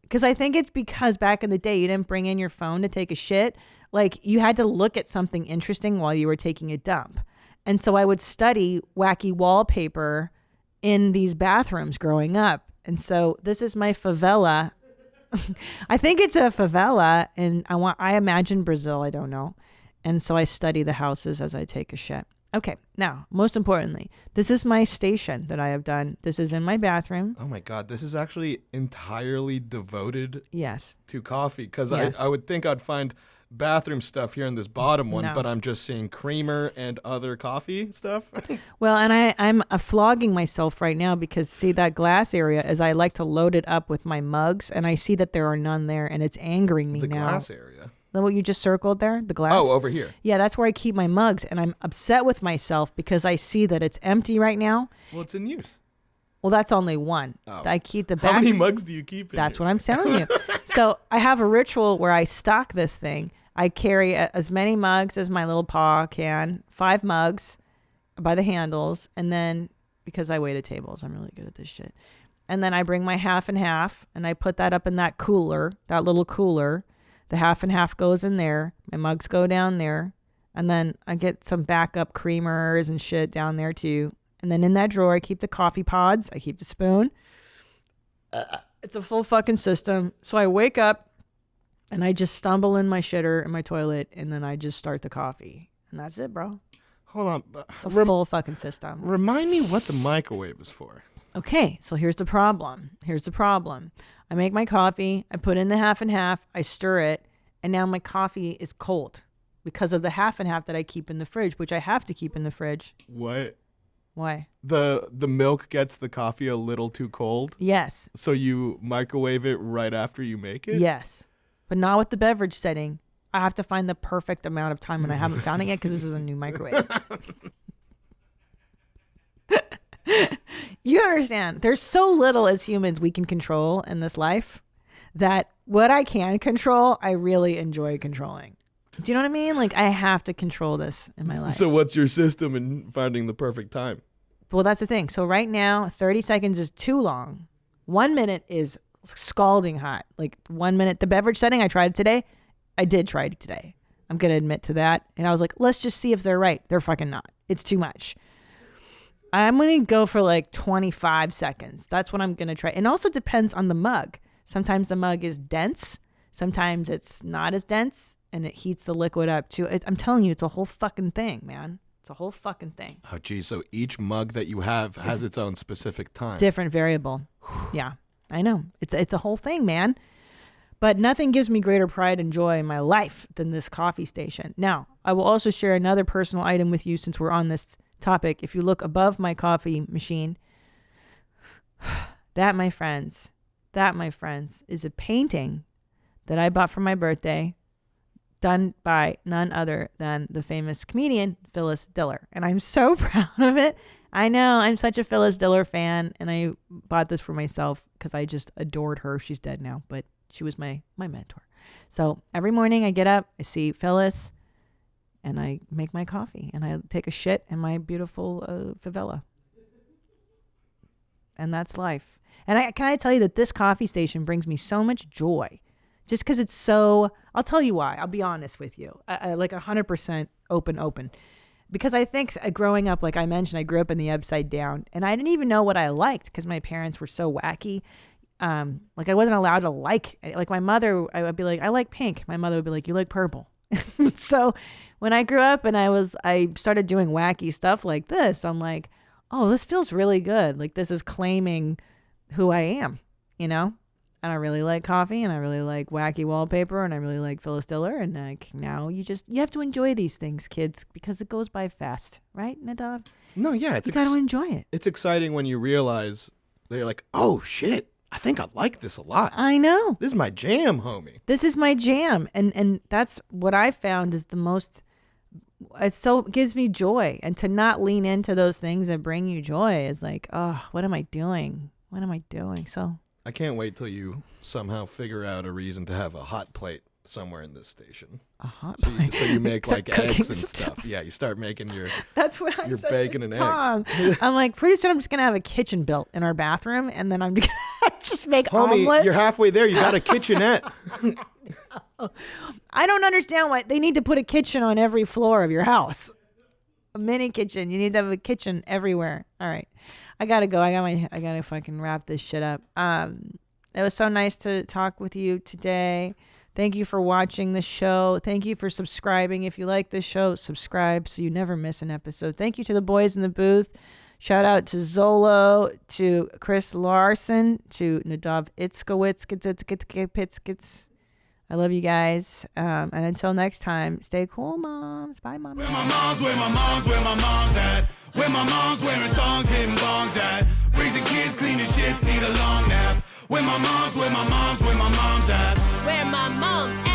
Because I think it's because back in the day, you didn't bring in your phone to take a shit. Like, you had to look at something interesting while you were taking a dump. And so I would study wacky wallpaper in these bathrooms growing up. And so this is my favela. I think it's a favela, and I imagine Brazil, I don't know. And so I study the houses as I take a shit. Okay, now, most importantly, this is my station that I have done. This is in my bathroom. Oh my God, this is actually entirely devoted to coffee. Because I would think I'd find bathroom stuff here in this bottom one, but I'm just seeing creamer and other coffee stuff. Well, and I'm flogging myself right now because, see, that glass area, as I like to load it up with my mugs, and I see that there are none there, and it's angering me now. The glass area? What you just circled there? The glass? Oh, over here. Yeah, that's where I keep my mugs, and I'm upset with myself because I see that it's empty right now. Well, it's in use. Well, that's only one. Oh. I keep the back. How many mugs do you keep in That's here? what I'm telling you. So I have a ritual where I stock this thing. I carry as many mugs as my little paw can, 5 mugs by the handles. And then, because I wait at tables, I'm really good at this shit. And then I bring my half and half and I put that up in that cooler, that little cooler. The half and half goes in there. My mugs go down there. And then I get some backup creamers and shit down there too. And then in that drawer, I keep the coffee pods. I keep the spoon. It's a full fucking system. So I wake up and I just stumble in my shitter in my toilet and then I just start the coffee. And that's it, bro. Hold on. It's a full fucking system. Remind me what the microwave is for. Okay, so here's the problem. I make my coffee. I put in the half and half. I stir it. And now my coffee is cold because of the half and half that I keep in the fridge, which I have to keep in the fridge. What? Why? The milk gets the coffee a little too cold? Yes. So you microwave it right after you make it? Yes. But not with the beverage setting. I have to find the perfect amount of time and I haven't found it yet because this is a new microwave. You understand. There's so little as humans we can control in this life that what I can control, I really enjoy controlling. Do you know what I mean? Like I have to control this in my life. So what's your system in finding the perfect time? Well, that's the thing. So right now, 30 seconds is too long. 1 minute is scalding hot. Like 1 minute, the beverage setting, I tried it today. I did try it today. I'm going to admit to that. And I was like, let's just see if they're right. They're fucking not. It's too much. I'm going to go for like 25 seconds. That's what I'm going to try. And also depends on the mug. Sometimes the mug is dense. Sometimes it's not as dense and it heats the liquid up too. I'm telling you, it's a whole fucking thing, man. It's a whole fucking thing. Oh, geez. So each mug that you have has its own specific time. Different variable. Yeah, I know. It's a whole thing, man. But nothing gives me greater pride and joy in my life than this coffee station. Now, I will also share another personal item with you since we're on this topic. If you look above my coffee machine, that, my friends, is a painting that I bought for my birthday, done by none other than the famous comedian Phyllis Diller. And I'm so proud of it. I know, I'm such a Phyllis Diller fan, and I bought this for myself because I just adored her. She's dead now, but she was my mentor. So every morning I get up, I see Phyllis, and I make my coffee, and I take a shit in my beautiful favela. And that's life. And can I tell you that this coffee station brings me so much joy, just because it's so. I'll tell you why. I'll be honest with you. I like 100% open. Because I think growing up, like I mentioned, I grew up in the Upside Down, and I didn't even know what I liked because my parents were so wacky. Like I wasn't allowed to like my mother. I would be like, I like pink. My mother would be like, you like purple. So when I grew up and I started doing wacky stuff like this, I'm like, oh, this feels really good. Like this is claiming who I am, you know? And I really like coffee, and I really like wacky wallpaper, and I really like Phyllis Diller. And like now you have to enjoy these things, kids, because it goes by fast, right, Nadav? No, yeah, you got to enjoy it. It's exciting when you realize they're like, oh shit, I think I like this a lot. I know. This is my jam, homie. This is my jam, and that's what I found is the most. It so gives me joy, and to not lean into those things that bring you joy is like, oh, what am I doing? What am I doing? So. I can't wait till you somehow figure out a reason to have a hot plate somewhere in this station. A hot plate? So you make like eggs and stuff. Yeah, you start making your That's what I your said bacon to and Tom. eggs. I'm like, pretty soon I'm just going to have a kitchen built in our bathroom, and then I'm going to just make Homie, omelets. you're halfway there. You got a kitchenette. I don't understand why they need to put a kitchen on every floor of your house. A mini kitchen. You need to have a kitchen everywhere. All right. I gotta go. I gotta fucking wrap this shit up. It was so nice to talk with you today. Thank you for watching the show. Thank you for subscribing. If you like this show, subscribe so you never miss an episode. Thank you to the boys in the booth. Shout out to Zolo, to Chris Larson, to Nadav Itzkowitz. I love you guys. And until next time, stay cool, moms. Bye, mom. Where my mom's at. Where my mom's wearing thongs, hitting bongs at. Raising kids, cleaning shits, need a long nap. Where my mom's at. Where my mom's at.